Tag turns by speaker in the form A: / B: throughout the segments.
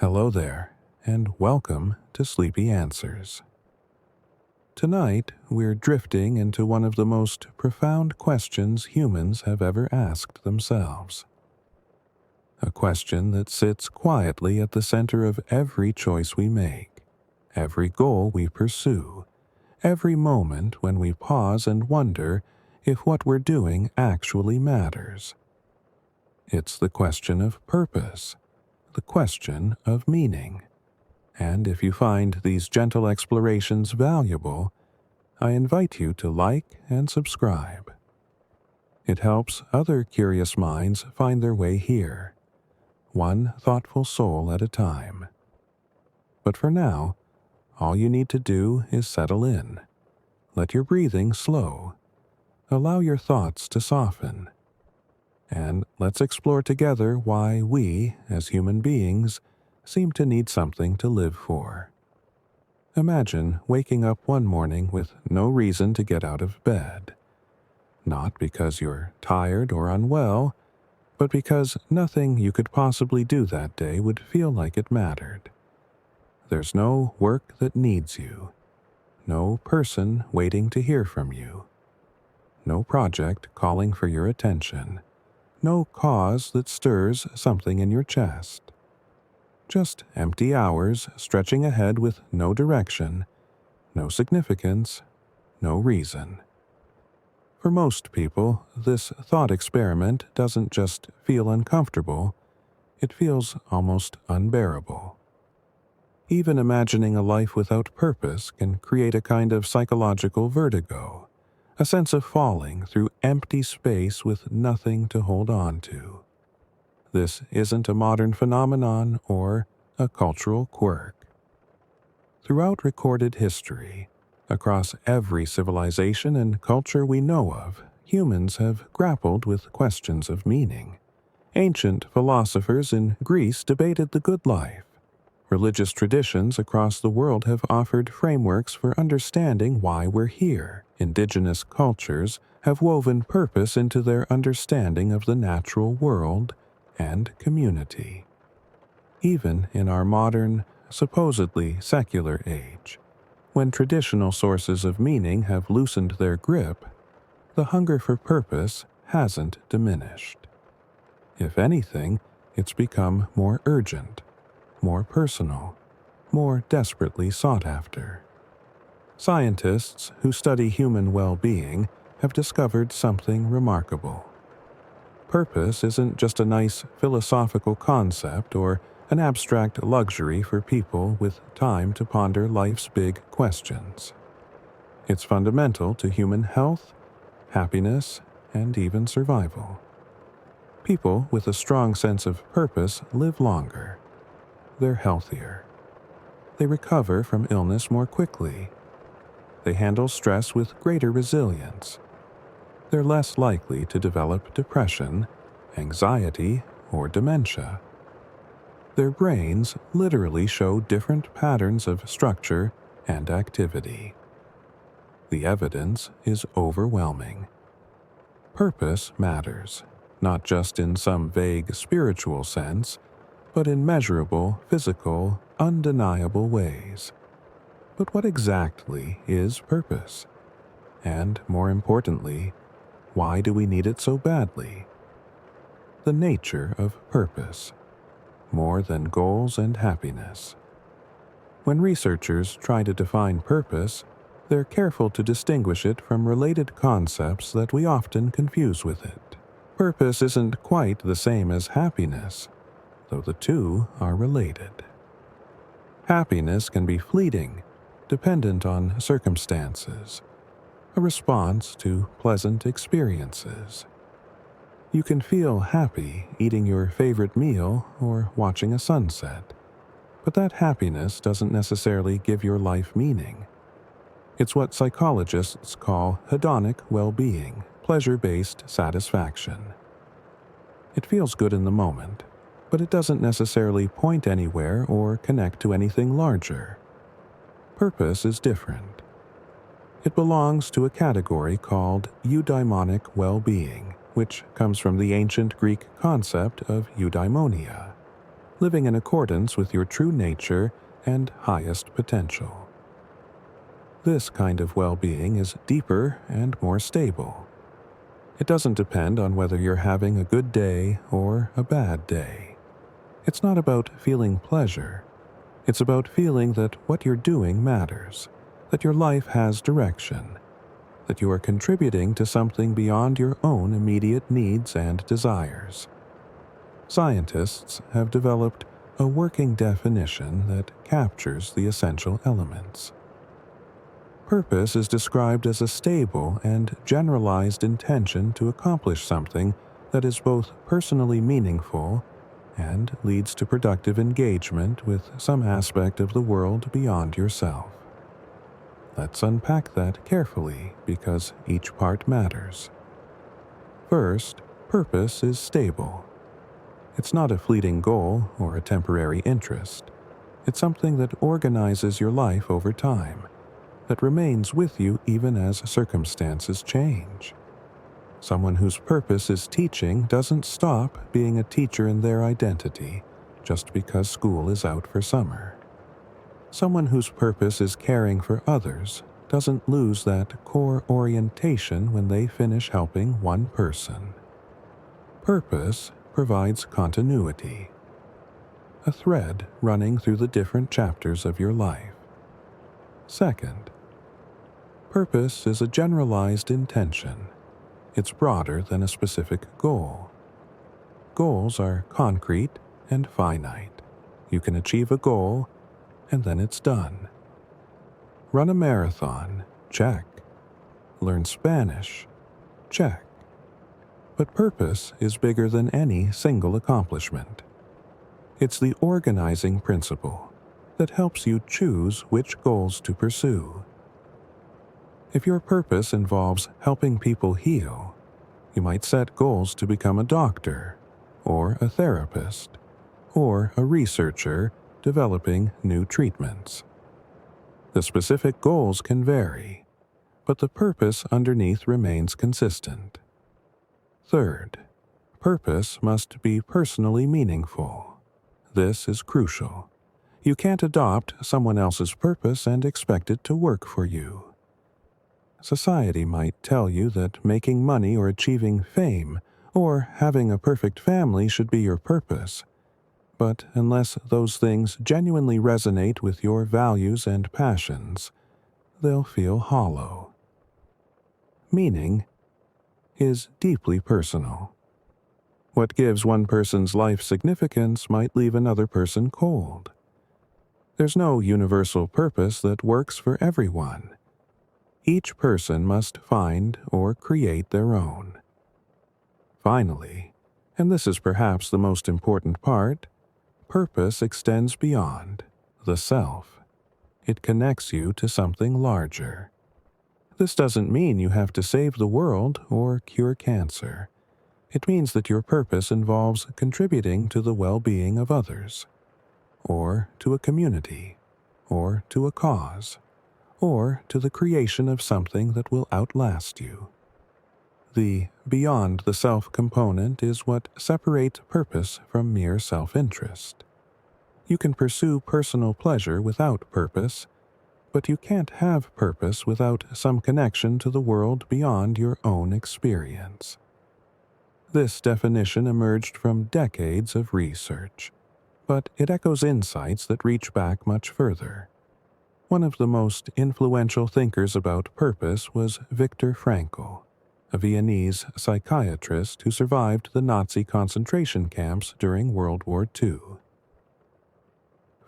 A: Hello there, and welcome to Sleepy Answers. Tonight, we're drifting into one of the most profound questions humans have ever asked themselves. A question that sits quietly at the center of every choice we make, every goal we pursue, every moment when we pause and wonder if what we're doing actually matters. It's the question of purpose, the question of meaning. And if you find these gentle explorations valuable, I invite you to like and subscribe. It helps other curious minds find their way here, one thoughtful soul at a time. But for now, all you need to do is settle in. Let your breathing slow. Allow your thoughts to soften. And let's explore together why we, as human beings, seem to need something to live for. Imagine waking up one morning with no reason to get out of bed. Not because you're tired or unwell, but because nothing you could possibly do that day would feel like it mattered. There's no work that needs you, no person waiting to hear from you, no project calling for your attention, no cause that stirs something in your chest. Just empty hours stretching ahead with no direction, no significance, no reason. For most people, this thought experiment doesn't just feel uncomfortable, it feels almost unbearable. Even imagining a life without purpose can create a kind of psychological vertigo, a sense of falling through empty space with nothing to hold on to. This isn't a modern phenomenon or a cultural quirk. Throughout recorded history, across every civilization and culture we know of, humans have grappled with questions of meaning. Ancient philosophers in Greece debated the good life. Religious traditions across the world have offered frameworks for understanding why we're here. Indigenous cultures have woven purpose into their understanding of the natural world and community. Even in our modern, supposedly secular age, when traditional sources of meaning have loosened their grip, the hunger for purpose hasn't diminished. If anything, it's become more urgent, more personal, more desperately sought after. Scientists who study human well-being have discovered something remarkable. Purpose isn't just a nice philosophical concept or an abstract luxury for people with time to ponder life's big questions. It's fundamental to human health, happiness, and even survival. People with a strong sense of purpose live longer. They're healthier. They recover from illness more quickly. They handle stress with greater resilience. They're less likely to develop depression, anxiety, or dementia. Their brains literally show different patterns of structure and activity. The evidence is overwhelming. Purpose matters, not just in some vague spiritual sense, but in measurable, physical, undeniable ways. But what exactly is purpose? And more importantly, why do we need it so badly? The nature of purpose, more than goals and happiness. When researchers try to define purpose, they're careful to distinguish it from related concepts that we often confuse with it. Purpose isn't quite the same as happiness, though the two are related. Happiness can be fleeting, dependent on circumstances, a response to pleasant experiences. You can feel happy eating your favorite meal or watching a sunset, but that happiness doesn't necessarily give your life meaning. It's what psychologists call hedonic well-being, pleasure-based satisfaction. It feels good in the moment, but it doesn't necessarily point anywhere or connect to anything larger. Purpose is different. It belongs to a category called eudaimonic well-being, which comes from the ancient Greek concept of eudaimonia. living in accordance with your true nature and highest potential. This kind of well-being is deeper and more stable. It doesn't depend on whether you're having a good day or a bad day. It's not about feeling pleasure. It's about feeling that what you're doing matters, that your life has direction, that you are contributing to something beyond your own immediate needs and desires. Scientists have developed a working definition that captures the essential elements. Purpose is described as a stable and generalized intention to accomplish something that is both personally meaningful and leads to productive engagement with some aspect of the world beyond yourself. Let's unpack that carefully because each part matters. First, purpose is stable. It's not a fleeting goal or a temporary interest. It's something that organizes your life over time, that remains with you even as circumstances change. Someone whose purpose is teaching doesn't stop being a teacher in their identity just because school is out for summer. Someone whose purpose is caring for others doesn't lose that core orientation when they finish helping one person. Purpose provides continuity, a thread running through the different chapters of your life. Second, purpose is a generalized intention. It's broader than a specific goal. Goals are concrete and finite. You can achieve a goal, and then it's done. Run a marathon, check. Learn Spanish, check. But purpose is bigger than any single accomplishment. It's the organizing principle that helps you choose which goals to pursue. If your purpose involves helping people heal, you might set goals to become a doctor, or a therapist, or a researcher developing new treatments. The specific goals can vary, but the purpose underneath remains consistent. Third, purpose must be personally meaningful. This is crucial. You can't adopt someone else's purpose and expect it to work for you. Society might tell you that making money or achieving fame or having a perfect family should be your purpose. But unless those things genuinely resonate with your values and passions, they'll feel hollow. Meaning is deeply personal. What gives one person's life significance might leave another person cold. There's no universal purpose that works for everyone. Each person must find or create their own. Finally, and this is perhaps the most important part, purpose extends beyond the self. It connects you to something larger. This doesn't mean you have to save the world or cure cancer. It means that your purpose involves contributing to the well-being of others, or to a community, or to a cause, or to the creation of something that will outlast you. The beyond the self component is what separates purpose from mere self-interest. You can pursue personal pleasure without purpose, but you can't have purpose without some connection to the world beyond your own experience. This definition emerged from decades of research, but it echoes insights that reach back much further. One of the most influential thinkers about purpose was Viktor Frankl, a Viennese psychiatrist who survived the Nazi concentration camps during World War II.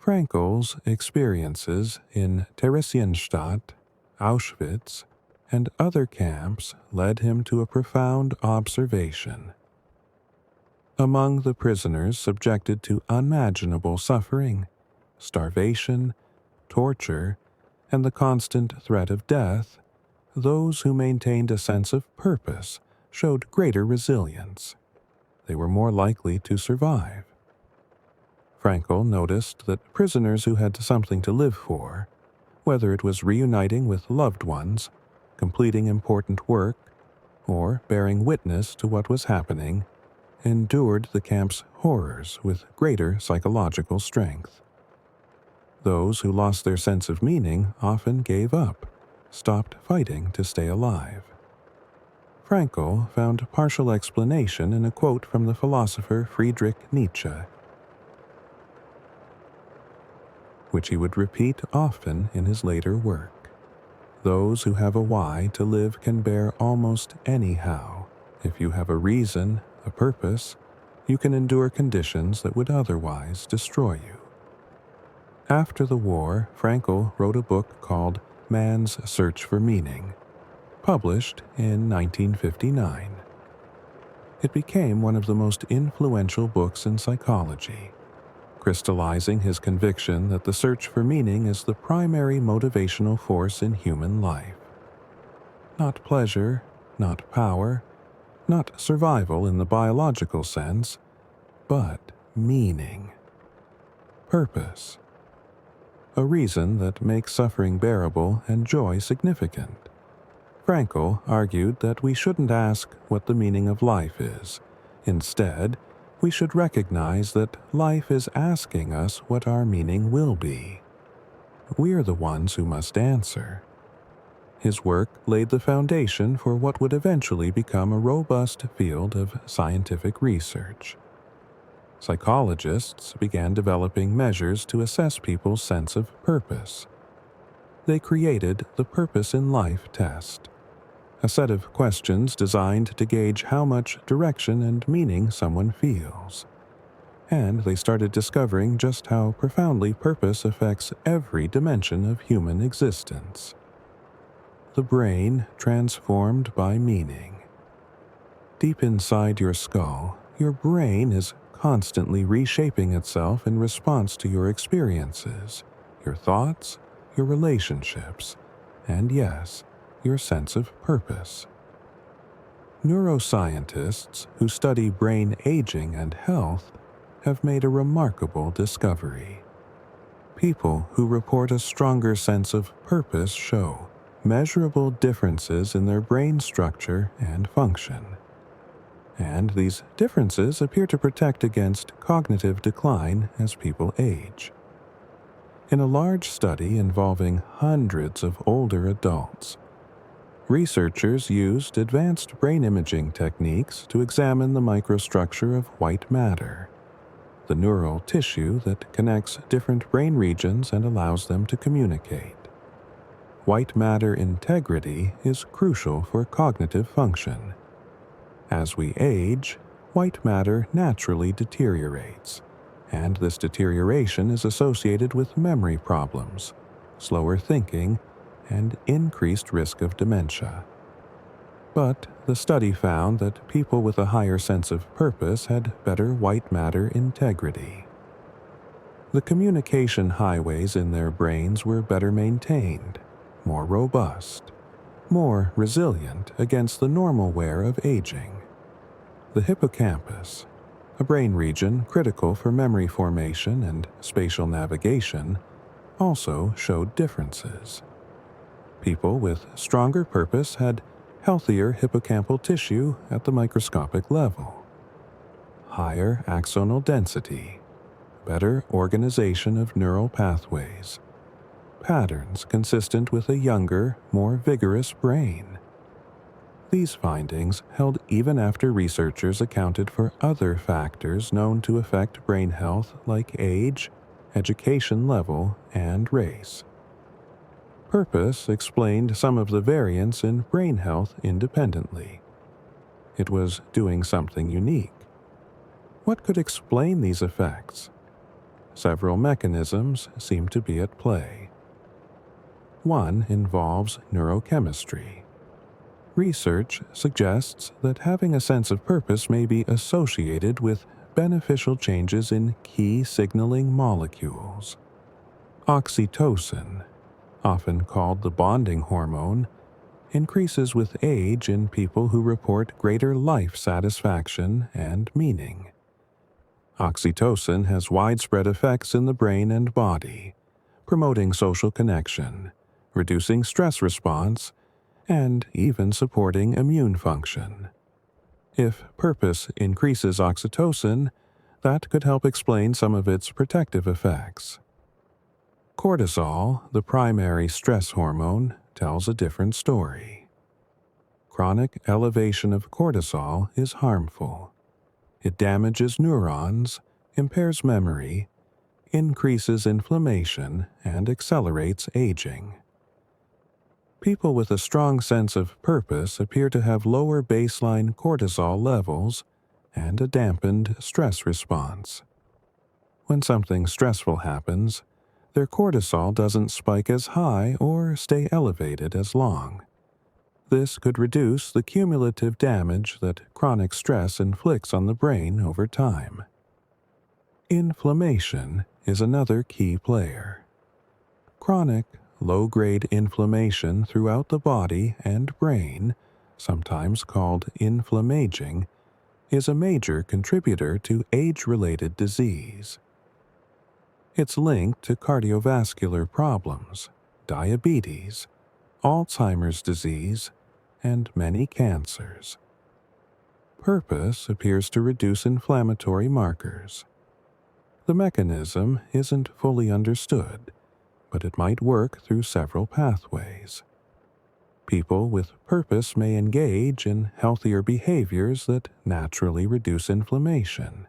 A: Frankl's experiences in Theresienstadt, Auschwitz, and other camps led him to a profound observation. Among the prisoners subjected to unimaginable suffering, starvation, torture, and the constant threat of death, those who maintained a sense of purpose showed greater resilience. They were more likely to survive. Frankl noticed that prisoners who had something to live for, whether it was reuniting with loved ones, completing important work, or bearing witness to what was happening, endured the camp's horrors with greater psychological strength. Those who lost their sense of meaning often gave up, stopped fighting to stay alive. Frankl found partial explanation in a quote from the philosopher Friedrich Nietzsche, which he would repeat often in his later work. Those who have a why to live can bear almost any how. If you have a reason, a purpose, you can endure conditions that would otherwise destroy you. After the war, Frankl wrote a book called Man's Search for Meaning, published in 1959. It became one of the most influential books in psychology, crystallizing his conviction that the search for meaning is the primary motivational force in human life. Not pleasure, not power, not survival in the biological sense, but meaning. Purpose. A reason that makes suffering bearable and joy significant. Frankl argued that we shouldn't ask what the meaning of life is. Instead, we should recognize that life is asking us what our meaning will be. We're the ones who must answer. His work laid the foundation for what would eventually become a robust field of scientific research. Psychologists began developing measures to assess people's sense of purpose. They created the Purpose in Life test, a set of questions designed to gauge how much direction and meaning someone feels. And they started discovering just how profoundly purpose affects every dimension of human existence. The brain transformed by meaning. Deep inside your skull, your brain is constantly reshaping itself in response to your experiences, your thoughts, your relationships, and yes, your sense of purpose. Neuroscientists who study brain aging and health have made a remarkable discovery. People who report a stronger sense of purpose show measurable differences in their brain structure and function. And these differences appear to protect against cognitive decline as people age. In a large study involving hundreds of older adults, researchers used advanced brain imaging techniques to examine the microstructure of white matter, the neural tissue that connects different brain regions and allows them to communicate. White matter integrity is crucial for cognitive function. As we age, white matter naturally deteriorates, and this deterioration is associated with memory problems, slower thinking, and increased risk of dementia. But the study found that people with a higher sense of purpose had better white matter integrity. The communication highways in their brains were better maintained, more robust, more resilient against the normal wear of aging. The hippocampus, a brain region critical for memory formation and spatial navigation, also showed differences. People with stronger purpose had healthier hippocampal tissue at the microscopic level, higher axonal density, better organization of neural pathways, patterns consistent with a younger, more vigorous brain. These findings held even after researchers accounted for other factors known to affect brain health like age, education level, and race. Purpose explained some of the variance in brain health independently. It was doing something unique. What could explain these effects? Several mechanisms seem to be at play. One involves neurochemistry. Research suggests that having a sense of purpose may be associated with beneficial changes in key signaling molecules. Oxytocin, often called the bonding hormone, increases with age in people who report greater life satisfaction and meaning. Oxytocin has widespread effects in the brain and body, promoting social connection, reducing stress response, and even supporting immune function. If purpose increases oxytocin, that could help explain some of its protective effects. Cortisol, the primary stress hormone, tells a different story. Chronic elevation of cortisol is harmful. It damages neurons, impairs memory, increases inflammation, and accelerates aging. People with a strong sense of purpose appear to have lower baseline cortisol levels and a dampened stress response. When something stressful happens, their cortisol doesn't spike as high or stay elevated as long. This could reduce the cumulative damage that chronic stress inflicts on the brain over time. Inflammation is another key player. Chronic, low-grade inflammation throughout the body and brain, sometimes called inflammaging, is a major contributor to age-related disease. It's linked to cardiovascular problems, diabetes, Alzheimer's disease, and many cancers. Purpose appears to reduce inflammatory markers. The mechanism isn't fully understood, but it might work through several pathways. People with purpose may engage in healthier behaviors that naturally reduce inflammation.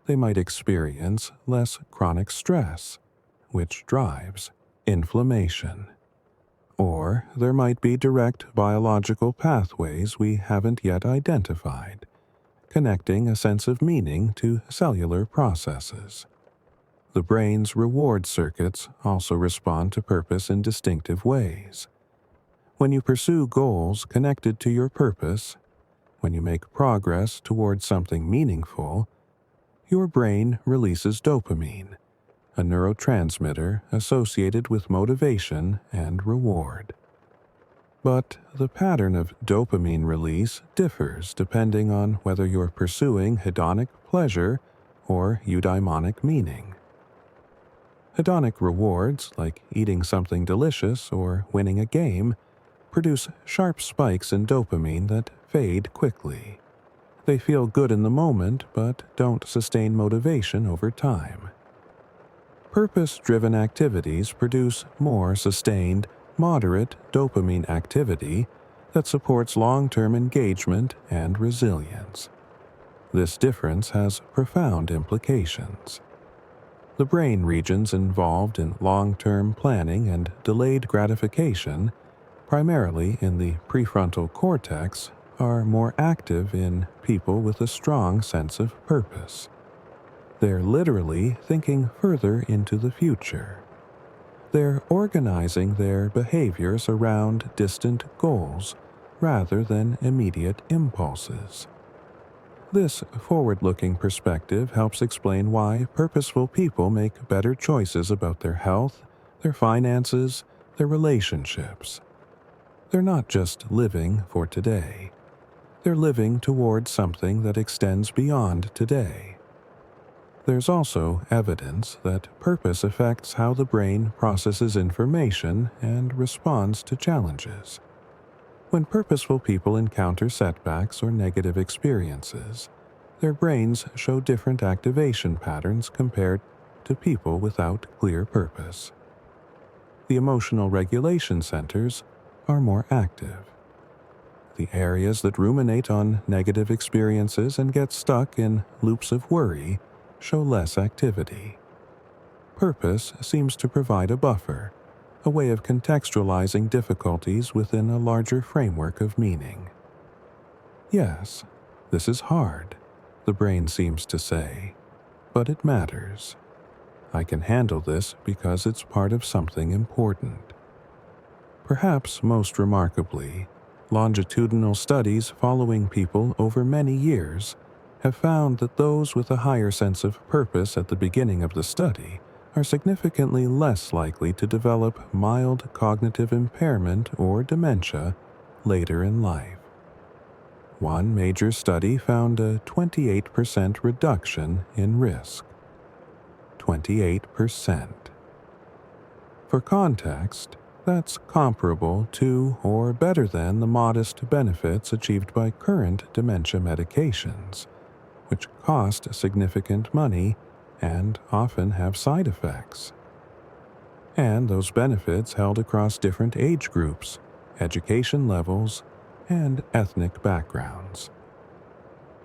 A: They might experience less chronic stress, which drives inflammation. Or there might be direct biological pathways we haven't yet identified, connecting a sense of meaning to cellular processes. The brain's reward circuits also respond to purpose in distinctive ways. When you pursue goals connected to your purpose, when you make progress towards something meaningful, your brain releases dopamine, a neurotransmitter associated with motivation and reward. But the pattern of dopamine release differs depending on whether you're pursuing hedonic pleasure or eudaimonic meaning. Hedonic rewards, like eating something delicious or winning a game, produce sharp spikes in dopamine that fade quickly. They feel good in the moment, but don't sustain motivation over time. Purpose-driven activities produce more sustained, moderate dopamine activity that supports long-term engagement and resilience. This difference has profound implications. The brain regions involved in long-term planning and delayed gratification, primarily in the prefrontal cortex, are more active in people with a strong sense of purpose. They're literally thinking further into the future. They're organizing their behaviors around distant goals rather than immediate impulses. This forward-looking perspective helps explain why purposeful people make better choices about their health, their finances, their relationships. They're not just living for today. They're living towards something that extends beyond today. There's also evidence that purpose affects how the brain processes information and responds to challenges. When purposeful people encounter setbacks or negative experiences, their brains show different activation patterns compared to people without clear purpose. The emotional regulation centers are more active. The areas that ruminate on negative experiences and get stuck in loops of worry show less activity. Purpose seems to provide a buffer, a way of contextualizing difficulties within a larger framework of meaning. Yes, this is hard, the brain seems to say, but it matters. I can handle this because it's part of something important. Perhaps most remarkably, longitudinal studies following people over many years have found that those with a higher sense of purpose at the beginning of the study are significantly less likely to develop mild cognitive impairment or dementia later in life. One major study found a 28% reduction in risk. 28%. For context, That's comparable to or better than the modest benefits achieved by current dementia medications, which cost significant money and often have side effects. And those benefits held across different age groups, education levels, and ethnic backgrounds.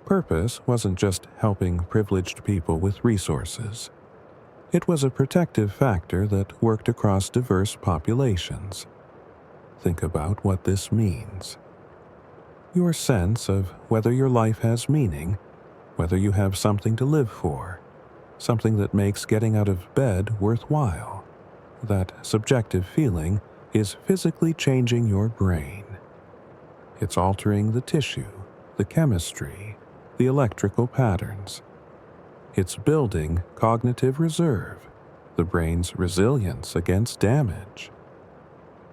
A: Purpose wasn't just helping privileged people with resources. It was a protective factor that worked across diverse populations. Think about what this means. Your sense of whether your life has meaning, whether you have something to live for, something that makes getting out of bed worthwhile. That subjective feeling is physically changing your brain. It's altering the tissue, the chemistry, the electrical patterns. It's building cognitive reserve, the brain's resilience against damage.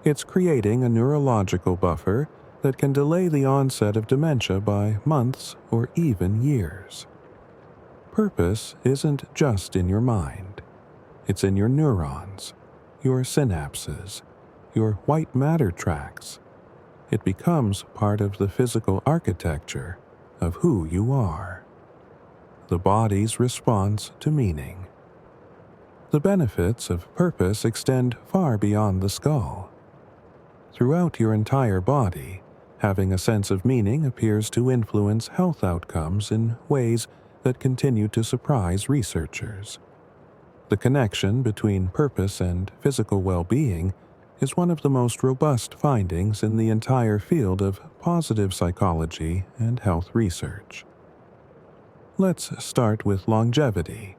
A: It's creating a neurological buffer that can delay the onset of dementia by months or even years. Purpose isn't just in your mind. It's in your neurons, your synapses, your white matter tracts. It becomes part of the physical architecture of who you are. The body's response to meaning. The benefits of purpose extend far beyond the skull. Throughout your entire body, having a sense of meaning appears to influence health outcomes in ways that continue to surprise researchers. The connection between purpose and physical well-being is one of the most robust findings in the entire field of positive psychology and health research. Let's start with longevity,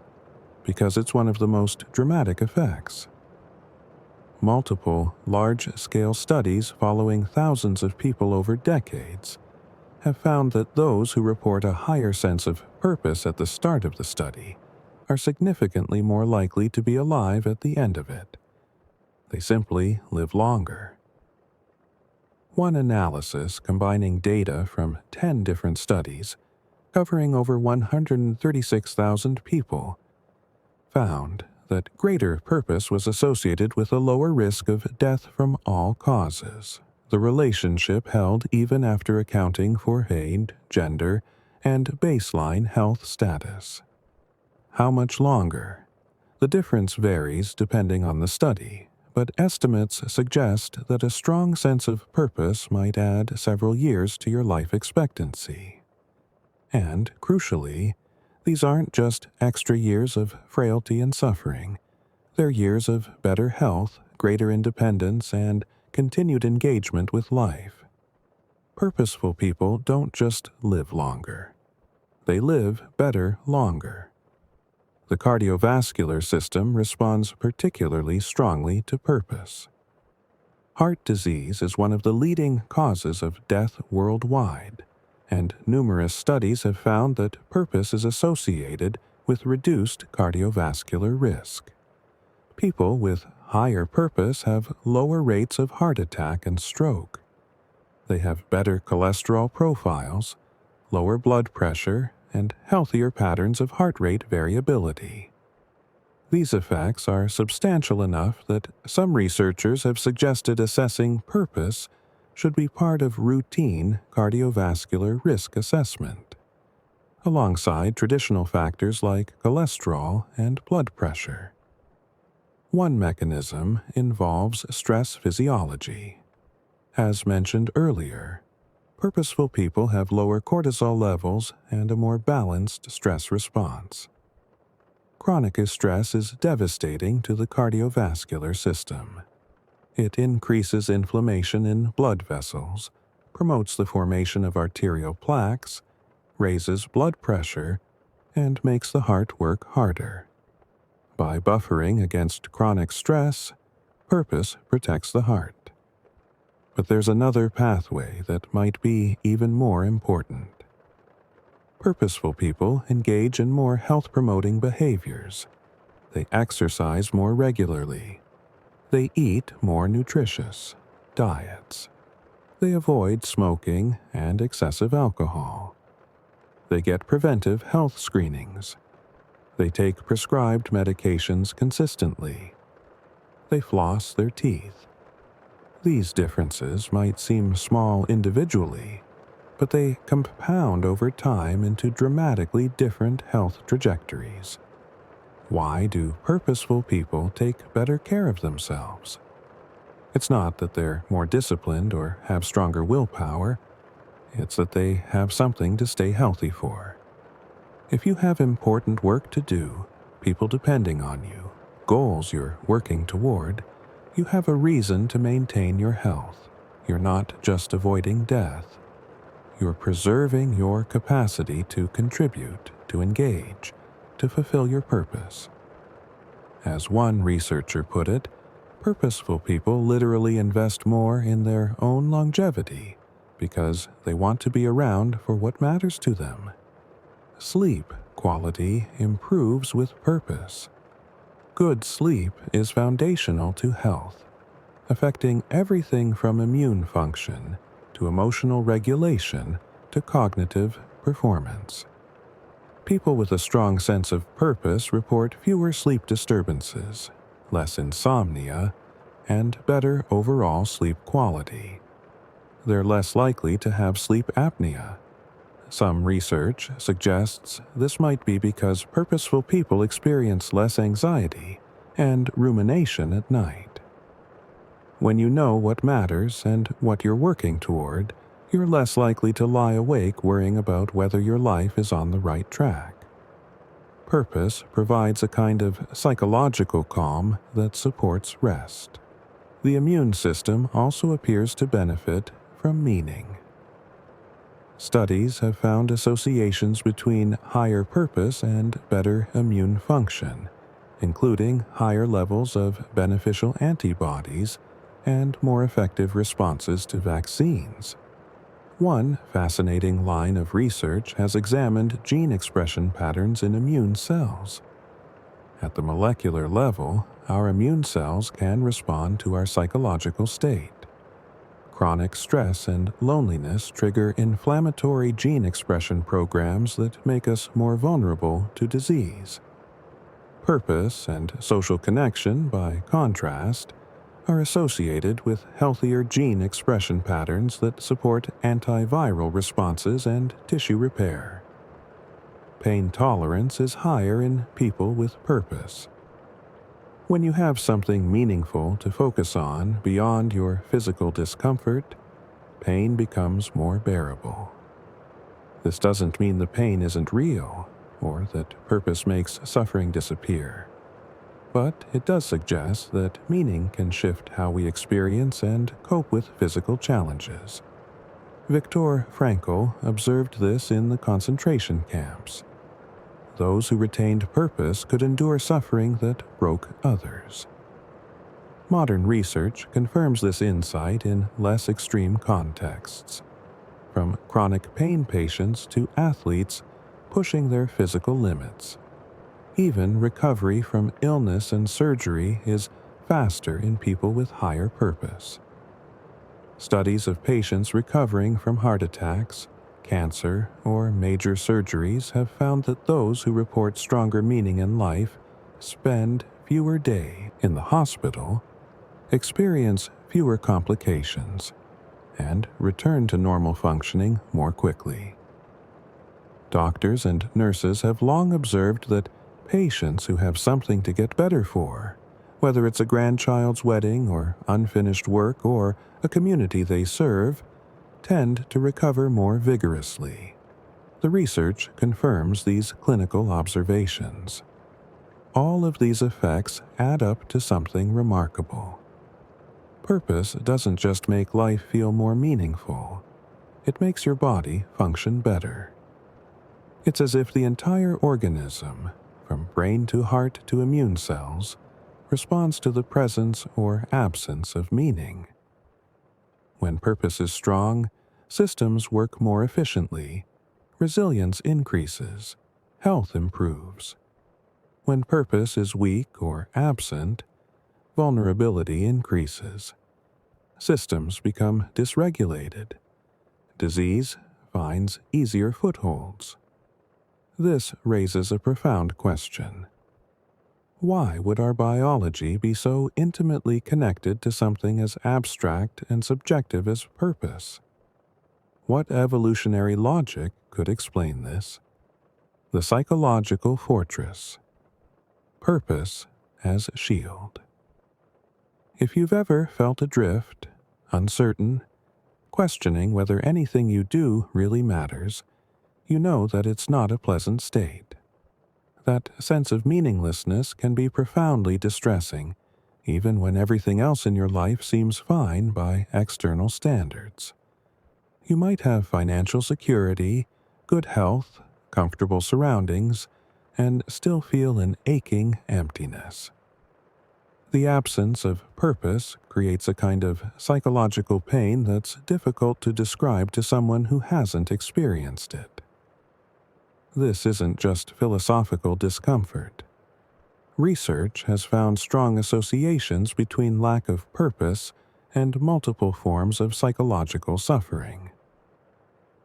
A: because it's one of the most dramatic effects. Multiple, large-scale studies following thousands of people over decades have found that those who report a higher sense of purpose at the start of the study are significantly more likely to be alive at the end of it. They simply live longer. One analysis combining data from 10 different studies covering over 136,000 people, found that greater purpose was associated with a lower risk of death from all causes. The relationship held even after accounting for age, gender, and baseline health status. How much longer? The difference varies depending on the study, but estimates suggest that a strong sense of purpose might add several years to your life expectancy. And, crucially, these aren't just extra years of frailty and suffering. They're years of better health, greater independence, and continued engagement with life. Purposeful people don't just live longer. They live better longer. The cardiovascular system responds particularly strongly to purpose. Heart disease is one of the leading causes of death worldwide, and numerous studies have found that purpose is associated with reduced cardiovascular risk. People with higher purpose have lower rates of heart attack and stroke. They have better cholesterol profiles, lower blood pressure, and healthier patterns of heart rate variability. These effects are substantial enough that some researchers have suggested assessing purpose should be part of routine cardiovascular risk assessment, alongside traditional factors like cholesterol and blood pressure. One mechanism involves stress physiology. As mentioned earlier, purposeful people have lower cortisol levels and a more balanced stress response. Chronic stress is devastating to the cardiovascular system. It increases inflammation in blood vessels, promotes the formation of arterial plaques, raises blood pressure, and makes the heart work harder. By buffering against chronic stress, purpose protects the heart. But there's another pathway that might be even more important. Purposeful people engage in more health-promoting behaviors. They exercise more regularly. They eat more nutritious diets. They avoid smoking and excessive alcohol. They get preventive health screenings. They take prescribed medications consistently. They floss their teeth. These differences might seem small individually, but they compound over time into dramatically different health trajectories. Why do purposeful people take better care of themselves? It's not that they're more disciplined or have stronger willpower, it's that they have something to stay healthy for. If you have important work to do, people depending on you, goals you're working toward, you have a reason to maintain your health. You're not just avoiding death. You're preserving your capacity to contribute, to engage, to fulfill your purpose. As one researcher put it, purposeful people literally invest more in their own longevity because they want to be around for what matters to them. Sleep quality improves with purpose. Good sleep is foundational to health, affecting everything from immune function to emotional regulation to cognitive performance. People with a strong sense of purpose report fewer sleep disturbances, less insomnia, and better overall sleep quality. They're less likely to have sleep apnea. Some research suggests this might be because purposeful people experience less anxiety and rumination at night. When you know what matters and what you're working toward, you're less likely to lie awake worrying about whether your life is on the right track. Purpose provides a kind of psychological calm that supports rest. The immune system also appears to benefit from meaning. Studies have found associations between higher purpose and better immune function, including higher levels of beneficial antibodies and more effective responses to vaccines. One fascinating line of research has examined gene expression patterns in immune cells. At the molecular level, our immune cells can respond to our psychological state. Chronic stress and loneliness trigger inflammatory gene expression programs that make us more vulnerable to disease. Purpose and social connection, by contrast, are associated with healthier gene expression patterns that support antiviral responses and tissue repair. Pain tolerance is higher in people with purpose. When you have something meaningful to focus on beyond your physical discomfort, pain becomes more bearable. This doesn't mean the pain isn't real, or that purpose makes suffering disappear. But it does suggest that meaning can shift how we experience and cope with physical challenges. Viktor Frankl observed this in the concentration camps. Those who retained purpose could endure suffering that broke others. Modern research confirms this insight in less extreme contexts, from chronic pain patients to athletes pushing their physical limits. Even recovery from illness and surgery is faster in people with higher purpose. Studies of patients recovering from heart attacks, cancer, or major surgeries have found that those who report stronger meaning in life spend fewer days in the hospital, experience fewer complications, and return to normal functioning more quickly. Doctors and nurses have long observed that patients who have something to get better for, whether it's a grandchild's wedding or unfinished work or a community they serve, tend to recover more vigorously. The research confirms these clinical observations. All of these effects add up to something remarkable. Purpose doesn't just make life feel more meaningful, it makes your body function better. It's as if the entire organism, from brain to heart to immune cells, responds to the presence or absence of meaning. When purpose is strong, systems work more efficiently, resilience increases, health improves. When purpose is weak or absent, vulnerability increases. Systems become dysregulated. Disease finds easier footholds. This raises a profound question. Why would our biology be so intimately connected to something as abstract and subjective as purpose? What evolutionary logic could explain this? The psychological fortress. Purpose as shield. If you've ever felt adrift, uncertain, questioning whether anything you do really matters, you know that it's not a pleasant state. That sense of meaninglessness can be profoundly distressing, even when everything else in your life seems fine by external standards. You might have financial security, good health, comfortable surroundings, and still feel an aching emptiness. The absence of purpose creates a kind of psychological pain that's difficult to describe to someone who hasn't experienced it. This isn't just philosophical discomfort. Research has found strong associations between lack of purpose and multiple forms of psychological suffering.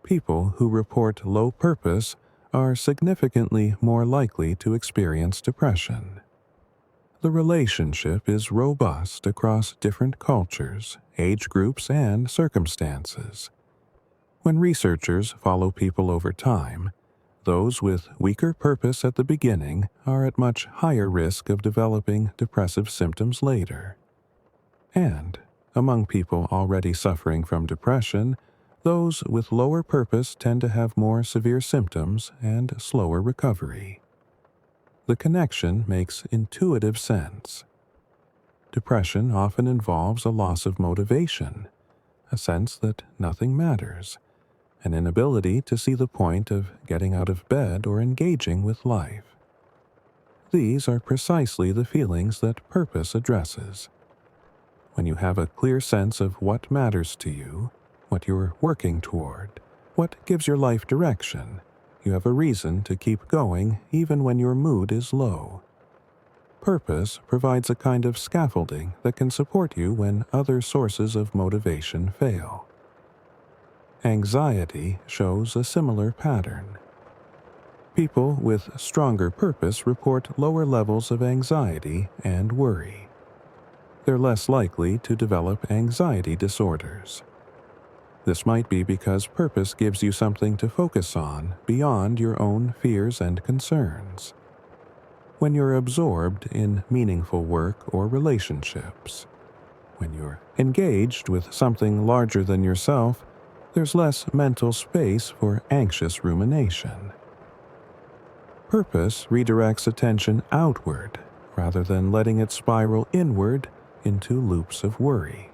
A: People who report low purpose are significantly more likely to experience depression. The relationship is robust across different cultures, age groups, and circumstances. When researchers follow people over time, those with weaker purpose at the beginning are at much higher risk of developing depressive symptoms later. And, among people already suffering from depression, those with lower purpose tend to have more severe symptoms and slower recovery. The connection makes intuitive sense. Depression often involves a loss of motivation, a sense that nothing matters, an inability to see the point of getting out of bed or engaging with life. These are precisely the feelings that purpose addresses. When you have a clear sense of what matters to you, what you're working toward, what gives your life direction, you have a reason to keep going even when your mood is low. Purpose provides a kind of scaffolding that can support you when other sources of motivation fail. Anxiety shows a similar pattern. People with stronger purpose report lower levels of anxiety and worry. They're less likely to develop anxiety disorders. This might be because purpose gives you something to focus on beyond your own fears and concerns. When you're absorbed in meaningful work or relationships, when you're engaged with something larger than yourself, there's less mental space for anxious rumination. Purpose redirects attention outward rather than letting it spiral inward into loops of worry.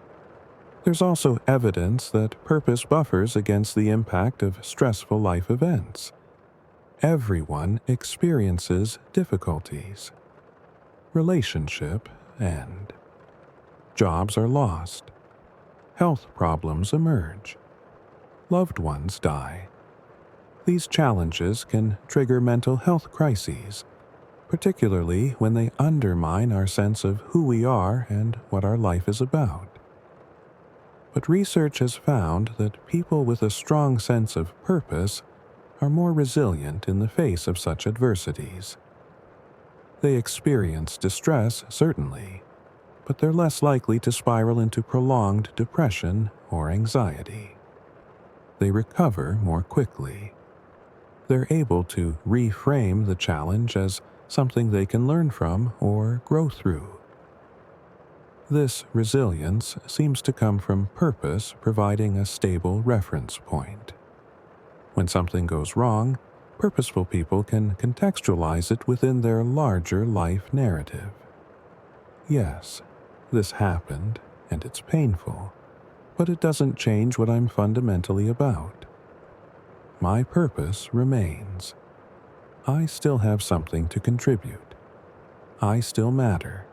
A: There's also evidence that purpose buffers against the impact of stressful life events. Everyone experiences difficulties. Relationship end. Jobs are lost. Health problems emerge. Loved ones die. These challenges can trigger mental health crises, particularly when they undermine our sense of who we are and what our life is about. But research has found that people with a strong sense of purpose are more resilient in the face of such adversities. They experience distress, certainly, but they're less likely to spiral into prolonged depression or anxiety. They recover more quickly. They're able to reframe the challenge as something they can learn from or grow through. This resilience seems to come from purpose providing a stable reference point. When something goes wrong, purposeful people can contextualize it within their larger life narrative. Yes, this happened, and it's painful, but it doesn't change what I'm fundamentally about. My purpose remains. I still have something to contribute. I still matter.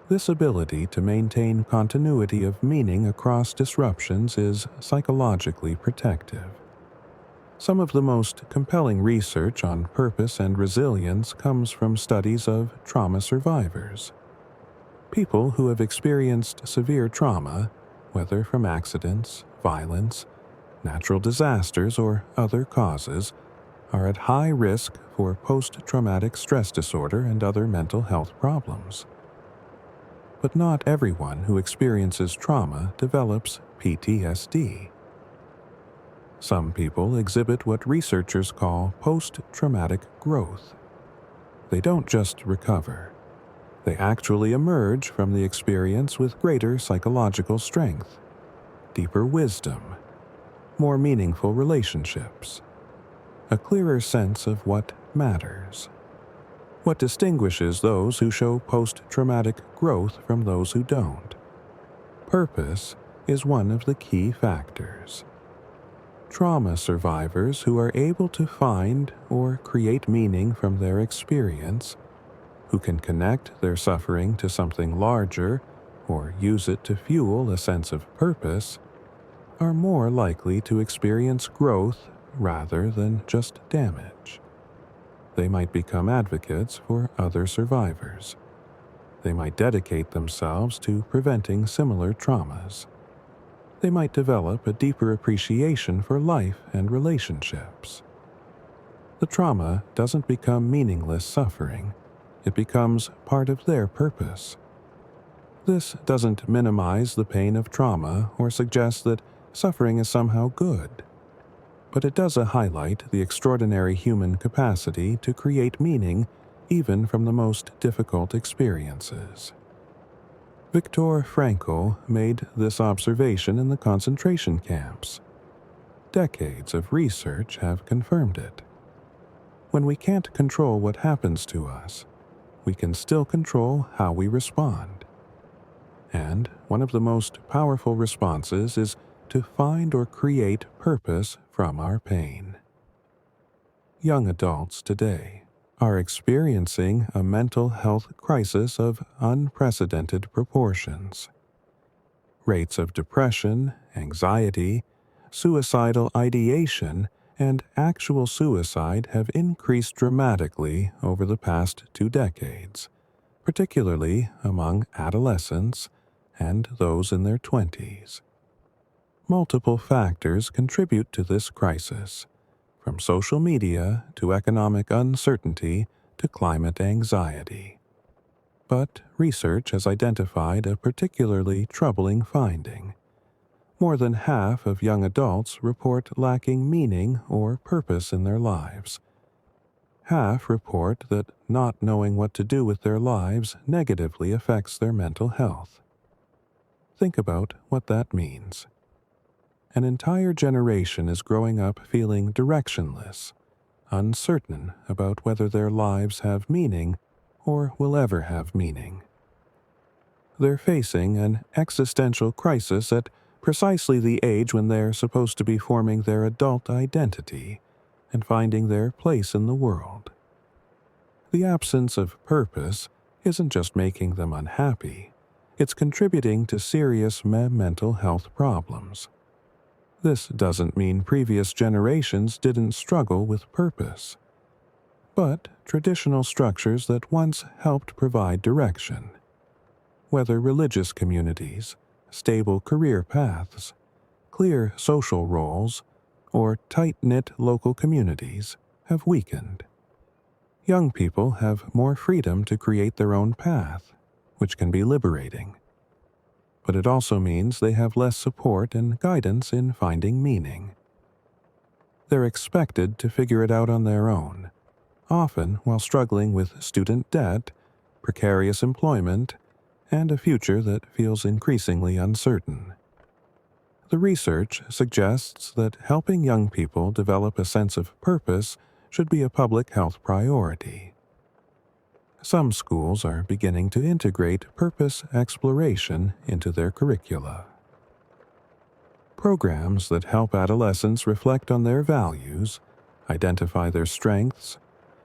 A: This ability to maintain continuity of meaning across disruptions is psychologically protective. Some of the most compelling research on purpose and resilience comes from studies of trauma survivors. People who have experienced severe trauma, whether from accidents, violence, natural disasters, or other causes, are at high risk for post-traumatic stress disorder and other mental health problems. But not everyone who experiences trauma develops PTSD. Some people exhibit what researchers call post-traumatic growth. They don't just recover. They actually emerge from the experience with greater psychological strength, deeper wisdom, more meaningful relationships, a clearer sense of what matters. What distinguishes those who show post-traumatic growth from those who don't? Purpose is one of the key factors. Trauma survivors who are able to find or create meaning from their experience, who can connect their suffering to something larger or use it to fuel a sense of purpose, are more likely to experience growth rather than just damage. They might become advocates for other survivors. They might dedicate themselves to preventing similar traumas. They might develop a deeper appreciation for life and relationships. The trauma doesn't become meaningless suffering. It becomes part of their purpose. This doesn't minimize the pain of trauma or suggest that suffering is somehow good, but it does highlight the extraordinary human capacity to create meaning even from the most difficult experiences. Viktor Frankl made this observation in the concentration camps. Decades of research have confirmed it. When we can't control what happens to us, we can still control how we respond. And one of the most powerful responses is to find or create purpose from our pain. Young adults today are experiencing a mental health crisis of unprecedented proportions. Rates of depression, anxiety, suicidal ideation, and actual suicide have increased dramatically over the past 2 decades, particularly among adolescents and those in their 20s. Multiple factors contribute to this crisis, from social media to economic uncertainty to climate anxiety. But research has identified a particularly troubling finding. More than half of young adults report lacking meaning or purpose in their lives. Half report that not knowing what to do with their lives negatively affects their mental health. Think about what that means. An entire generation is growing up feeling directionless, uncertain about whether their lives have meaning or will ever have meaning. They're facing an existential crisis at precisely the age when they're supposed to be forming their adult identity and finding their place in the world. The absence of purpose isn't just making them unhappy, it's contributing to serious mental health problems. This doesn't mean previous generations didn't struggle with purpose, but traditional structures that once helped provide direction, whether religious communities, stable career paths, clear social roles, or tight-knit local communities, have weakened. Young people have more freedom to create their own path, which can be liberating. But it also means they have less support and guidance in finding meaning. They're expected to figure it out on their own, often while struggling with student debt, precarious employment, and a future that feels increasingly uncertain. The research suggests that helping young people develop a sense of purpose should be a public health priority. Some schools are beginning to integrate purpose exploration into their curricula. Programs that help adolescents reflect on their values, identify their strengths,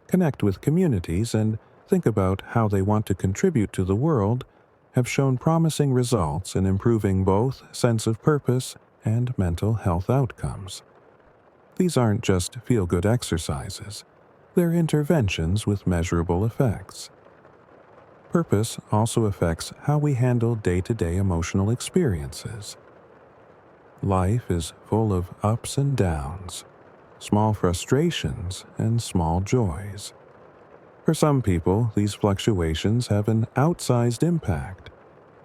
A: connect with communities, and think about how they want to contribute to the world have shown promising results in improving both sense of purpose and mental health outcomes. These aren't just feel-good exercises. They're interventions with measurable effects. Purpose also affects how we handle day-to-day emotional experiences. Life is full of ups and downs. small frustrations, and small joys. For some people, these fluctuations have an outsized impact.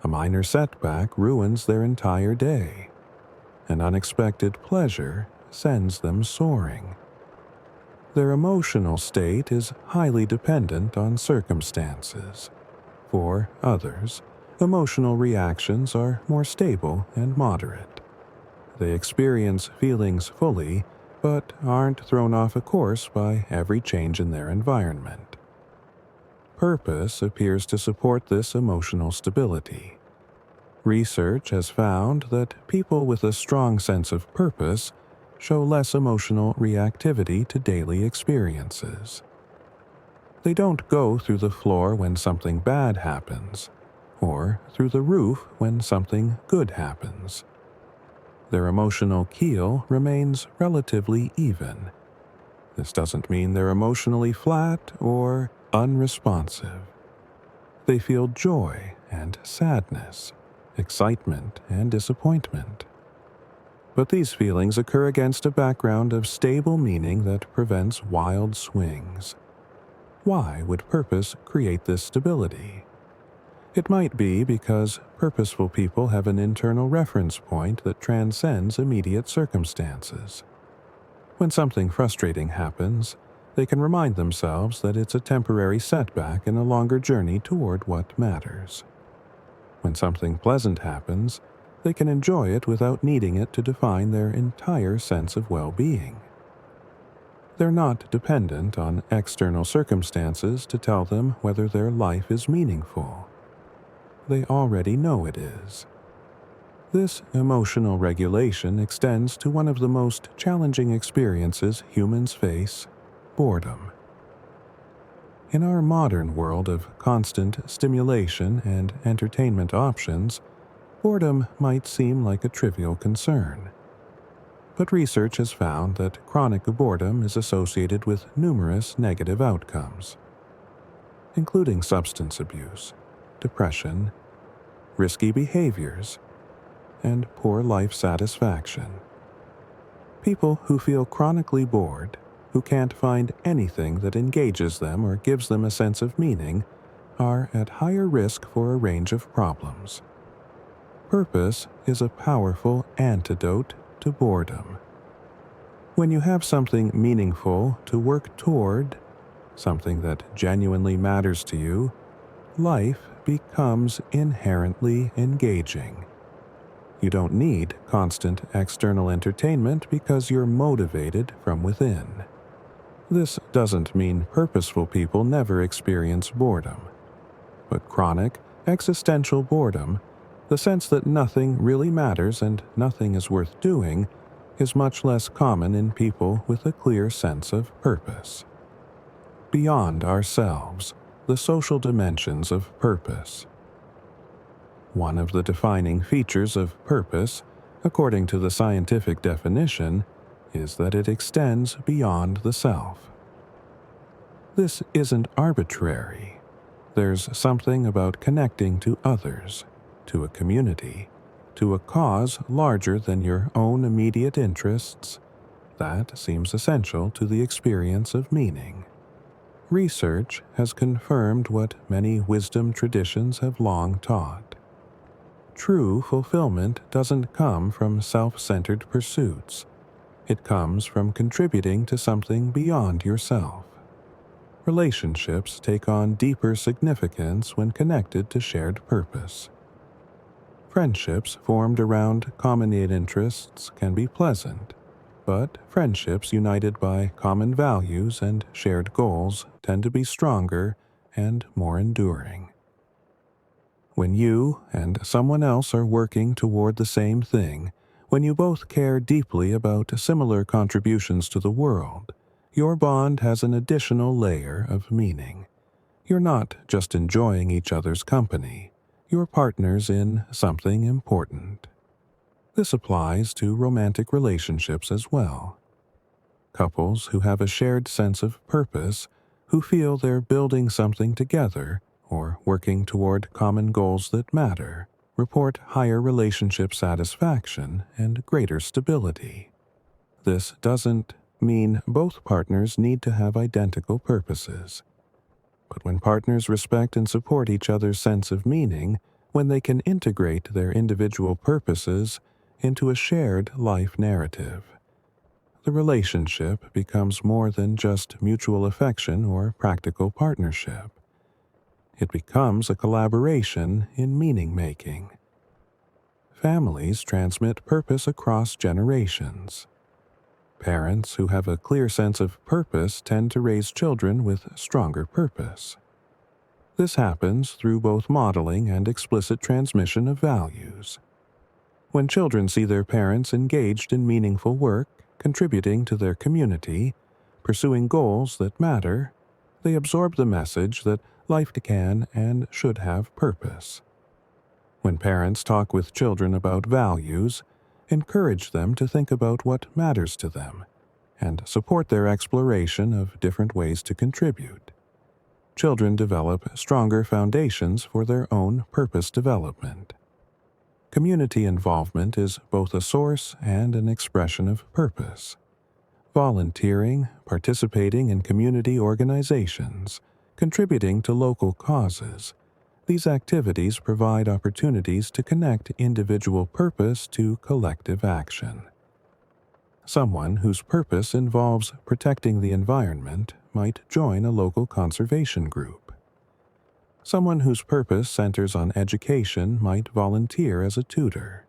A: A minor setback ruins their entire day. An unexpected pleasure sends them soaring. Their emotional state is highly dependent on circumstances. For others, emotional reactions are more stable and moderate. They experience feelings fully, but aren't thrown off a course by every change in their environment. Purpose appears to support this emotional stability. Research has found that people with a strong sense of purpose show less emotional reactivity to daily experiences. They don't go through the floor when something bad happens, or through the roof when something good happens. Their emotional keel remains relatively even. This doesn't mean they're emotionally flat or unresponsive. They feel joy and sadness, excitement and disappointment. But these feelings occur against a background of stable meaning that prevents wild swings. Why would purpose create this stability? It might be because purposeful people have an internal reference point that transcends immediate circumstances. When something frustrating happens, they can remind themselves that it's a temporary setback in a longer journey toward what matters. When something pleasant happens, they can enjoy it without needing it to define their entire sense of well-being. They're not dependent on external circumstances to tell them whether their life is meaningful. They already know it is. This emotional regulation extends to one of the most challenging experiences humans face: boredom. In our modern world of constant stimulation and entertainment options, boredom might seem like a trivial concern. But research has found that chronic boredom is associated with numerous negative outcomes, including substance abuse, depression, risky behaviors, and poor life satisfaction. People who feel chronically bored, who can't find anything that engages them or gives them a sense of meaning, are at higher risk for a range of problems. Purpose is a powerful antidote to boredom. When you have something meaningful to work toward, something that genuinely matters to you, life becomes inherently engaging. You don't need constant external entertainment because you're motivated from within. This doesn't mean purposeful people never experience boredom. But chronic, existential boredom, the sense that nothing really matters and nothing is worth doing, is much less common in people with a clear sense of purpose. Beyond ourselves, the social dimensions of purpose. One of the defining features of purpose, according to the scientific definition, is that it extends beyond the self. This isn't arbitrary. There's something about connecting to others, to a community, to a cause larger than your own immediate interests, that seems essential to the experience of meaning. Research has confirmed what many wisdom traditions have long taught. True fulfillment doesn't come from self-centered pursuits. It comes from contributing to something beyond yourself. Relationships take on deeper significance when connected to shared purpose. Friendships formed around common interests can be pleasant, but friendships united by common values and shared goals tend to be stronger and more enduring. When you and someone else are working toward the same thing, when you both care deeply about similar contributions to the world, your bond has an additional layer of meaning. You're not just enjoying each other's company, you're partners in something important. This applies to romantic relationships as well. Couples who have a shared sense of purpose, who feel they're building something together, or working toward common goals that matter, report higher relationship satisfaction and greater stability. This doesn't mean both partners need to have identical purposes. But when partners respect and support each other's sense of meaning, when they can integrate their individual purposes into a shared life narrative, the relationship becomes more than just mutual affection or practical partnership. It becomes a collaboration in meaning-making. Families transmit purpose across generations. Parents who have a clear sense of purpose tend to raise children with stronger purpose. This happens through both modeling and explicit transmission of values. When children see their parents engaged in meaningful work, contributing to their community, pursuing goals that matter, they absorb the message that life can and should have purpose. When parents talk with children about values, encourage them to think about what matters to them, and support their exploration of different ways to contribute, children develop stronger foundations for their own purpose development. Community involvement is both a source and an expression of purpose. Volunteering, participating in community organizations, contributing to local causes, these activities provide opportunities to connect individual purpose to collective action. Someone whose purpose involves protecting the environment might join a local conservation group. Someone whose purpose centers on education might volunteer as a tutor.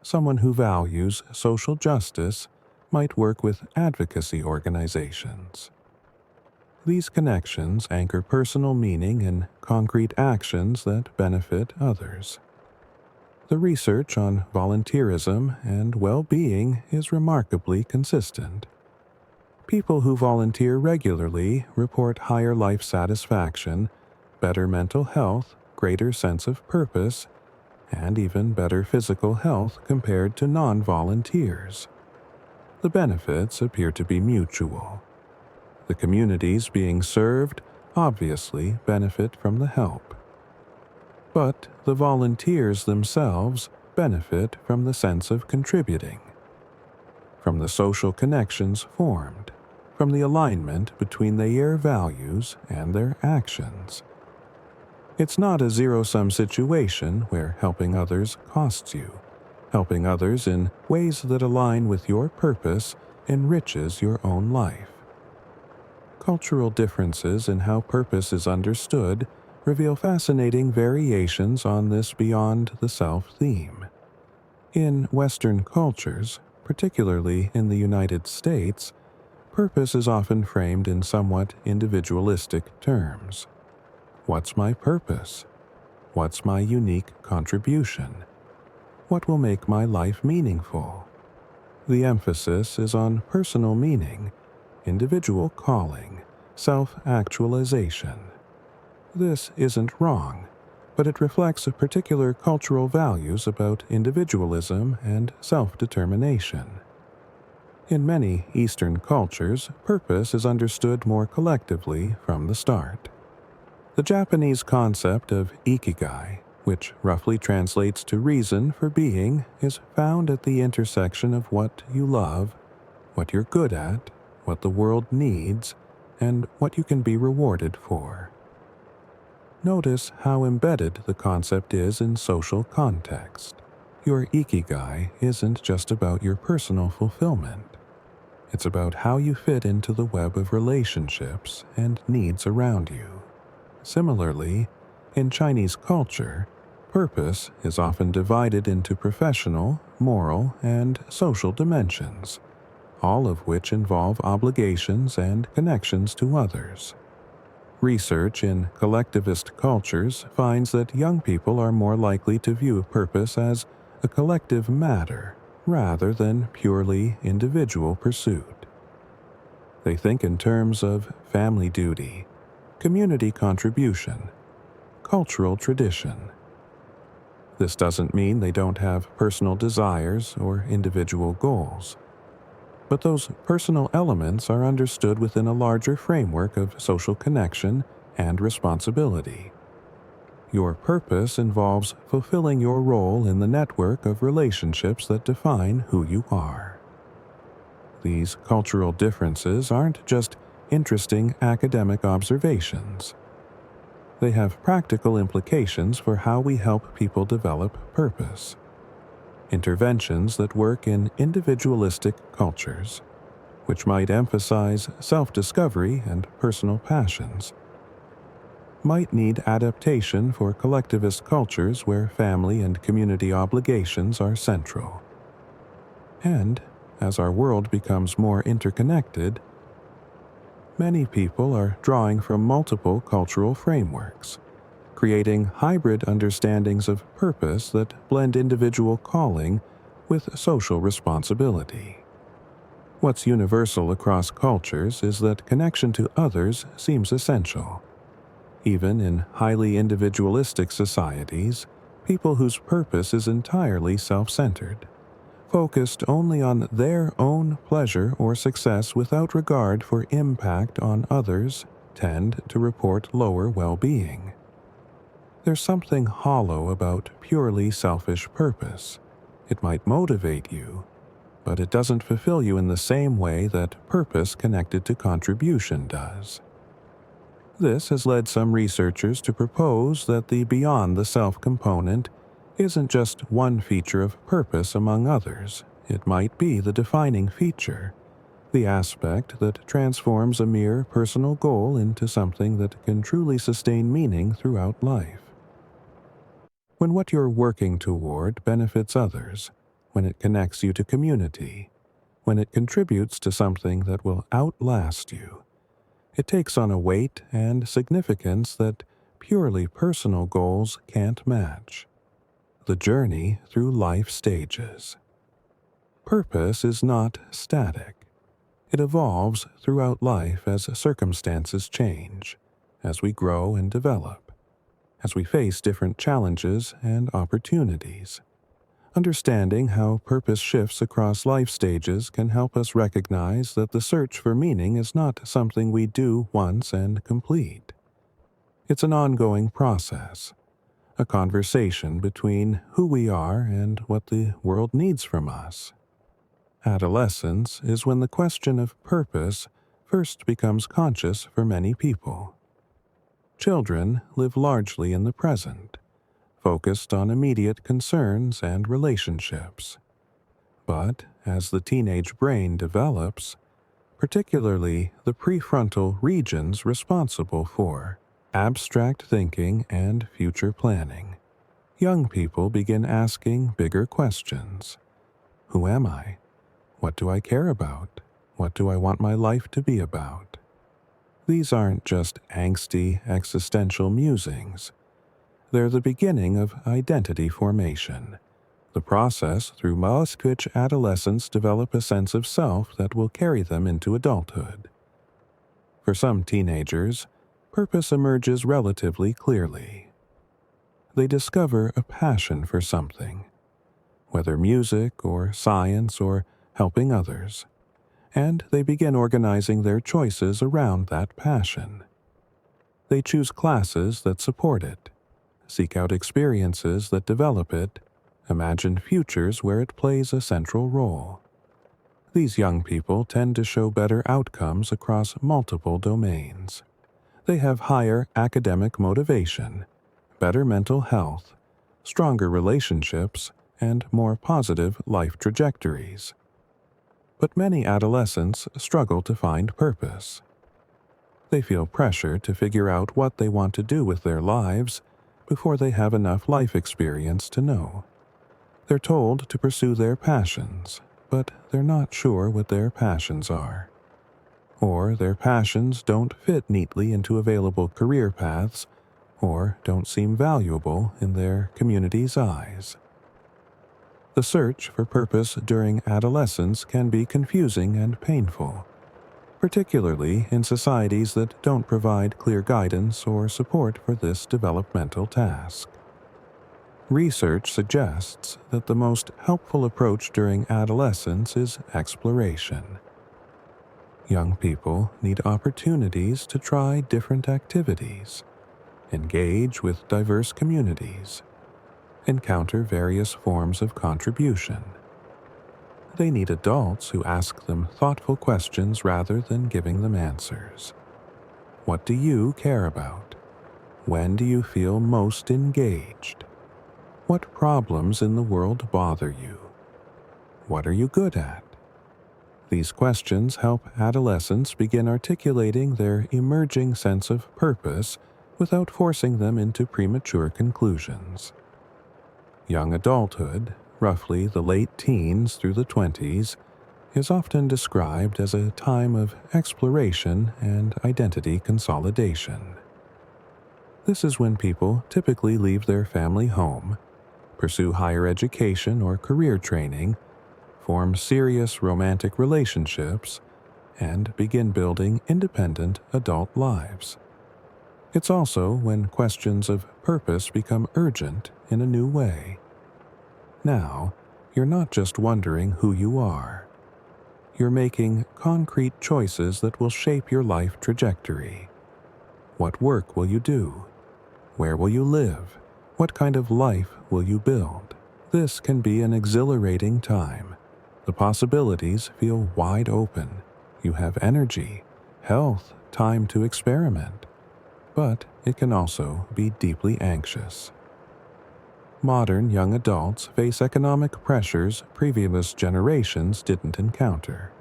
A: Someone who values social justice might work with advocacy organizations. These connections anchor personal meaning in concrete actions that benefit others. The research on volunteerism and well-being is remarkably consistent. People who volunteer regularly report higher life satisfaction, better mental health, greater sense of purpose, and even better physical health compared to non-volunteers. The benefits appear to be mutual. The communities being served obviously benefit from the help. But the volunteers themselves benefit from the sense of contributing, from the social connections formed, from the alignment between their values and their actions. It's not a zero-sum situation where helping others costs you. Helping others in ways that align with your purpose enriches your own life. Cultural differences in how purpose is understood reveal fascinating variations on this beyond the self theme. In Western cultures, particularly in the United States, purpose is often framed in somewhat individualistic terms. What's my purpose? What's my unique contribution? What will make my life meaningful? The emphasis is on personal meaning, individual calling, self-actualization. This isn't wrong, but it reflects particular cultural values about individualism and self-determination. In many Eastern cultures, purpose is understood more collectively from the start. The Japanese concept of ikigai, which roughly translates to reason for being, is found at the intersection of what you love, what you're good at, what the world needs, and what you can be rewarded for. Notice how embedded the concept is in social context. Your ikigai isn't just about your personal fulfillment. It's about how you fit into the web of relationships and needs around you. Similarly, in Chinese culture, purpose is often divided into professional, moral, and social dimensions, all of which involve obligations and connections to others. Research in collectivist cultures finds that young people are more likely to view purpose as a collective matter rather than purely individual pursuit. They think in terms of family duty, community contribution, cultural tradition. This doesn't mean they don't have personal desires or individual goals, but those personal elements are understood within a larger framework of social connection and responsibility. Your purpose involves fulfilling your role in the network of relationships that define who you are. These cultural differences aren't just interesting academic observations. They have practical implications for how we help people develop purpose. Interventions that work in individualistic cultures, which might emphasize self-discovery and personal passions, might need adaptation for collectivist cultures where family and community obligations are central. And, as our world becomes more interconnected, many people are drawing from multiple cultural frameworks, creating hybrid understandings of purpose that blend individual calling with social responsibility. What's universal across cultures is that connection to others seems essential. Even in highly individualistic societies, people whose purpose is entirely self-centered, focused only on their own pleasure or success without regard for impact on others, tend to report lower well-being. There's something hollow about purely selfish purpose. It might motivate you, but it doesn't fulfill you in the same way that purpose connected to contribution does. This has led some researchers to propose that the beyond the self component isn't just one feature of purpose among others. It might be the defining feature, the aspect that transforms a mere personal goal into something that can truly sustain meaning throughout life. When what you're working toward benefits others, when it connects you to community, when it contributes to something that will outlast you, it takes on a weight and significance that purely personal goals can't match. The journey through life stages. Purpose is not static. It evolves throughout life as circumstances change, as we grow and develop, as we face different challenges and opportunities. Understanding how purpose shifts across life stages can help us recognize that the search for meaning is not something we do once and complete. It's an ongoing process, a conversation between who we are and what the world needs from us. Adolescence is when the question of purpose first becomes conscious for many people. Children live largely in the present, focused on immediate concerns and relationships. But as the teenage brain develops, particularly the prefrontal regions responsible for abstract thinking and future planning, young people begin asking bigger questions. Who am I? What do I care about? What do I want my life to be about? These aren't just angsty existential musings. They're the beginning of identity formation, the process through most which adolescents develop a sense of self that will carry them into adulthood. For some teenagers, purpose emerges relatively clearly. They discover a passion for something, whether music or science or helping others, and they begin organizing their choices around that passion. They choose classes that support it, seek out experiences that develop it, imagine futures where it plays a central role. These young people tend to show better outcomes across multiple domains. They have higher academic motivation, better mental health, stronger relationships, and more positive life trajectories. But many adolescents struggle to find purpose. They feel pressure to figure out what they want to do with their lives before they have enough life experience to know. They're told to pursue their passions, but they're not sure what their passions are. Or their passions don't fit neatly into available career paths, or don't seem valuable in their community's eyes. The search for purpose during adolescence can be confusing and painful, particularly in societies that don't provide clear guidance or support for this developmental task. Research suggests that the most helpful approach during adolescence is exploration. Young people need opportunities to try different activities, engage with diverse communities, encounter various forms of contribution. They need adults who ask them thoughtful questions rather than giving them answers. What do you care about? When do you feel most engaged? What problems in the world bother you? What are you good at? These questions help adolescents begin articulating their emerging sense of purpose without forcing them into premature conclusions. Young adulthood, roughly the late teens through the 20s, is often described as a time of exploration and identity consolidation. This is when people typically leave their family home, pursue higher education or career training, form serious romantic relationships, and begin building independent adult lives. It's also when questions of purpose become urgent in a new way. Now, you're not just wondering who you are. You're making concrete choices that will shape your life trajectory. What work will you do? Where will you live? What kind of life will you build? This can be an exhilarating time. The possibilities feel wide open. You have energy, health, time to experiment. But it can also be deeply anxious. Modern young adults face economic pressures previous generations didn't encounter.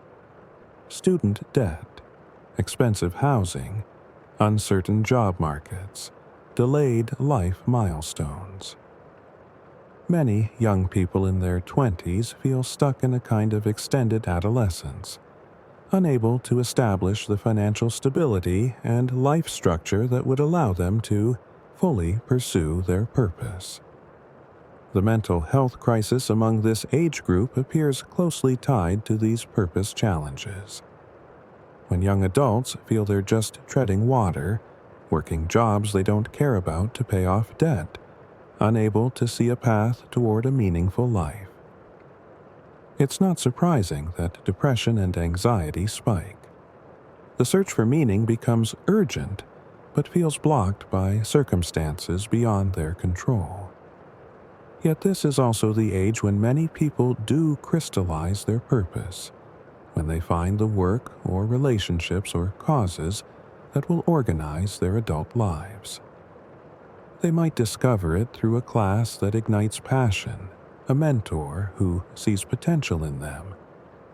A: Student debt, expensive housing, uncertain job markets, delayed life milestones. Many young people in their 20s feel stuck in a kind of extended adolescence, unable to establish the financial stability and life structure that would allow them to fully pursue their purpose. The mental health crisis among this age group appears closely tied to these purpose challenges. When young adults feel they're just treading water, working jobs they don't care about to pay off debt, unable to see a path toward a meaningful life. It's not surprising that depression and anxiety spike. The search for meaning becomes urgent, but feels blocked by circumstances beyond their control. Yet this is also the age when many people do crystallize their purpose, when they find the work or relationships or causes that will organize their adult lives. They might discover it through a class that ignites passion, a mentor who sees potential in them,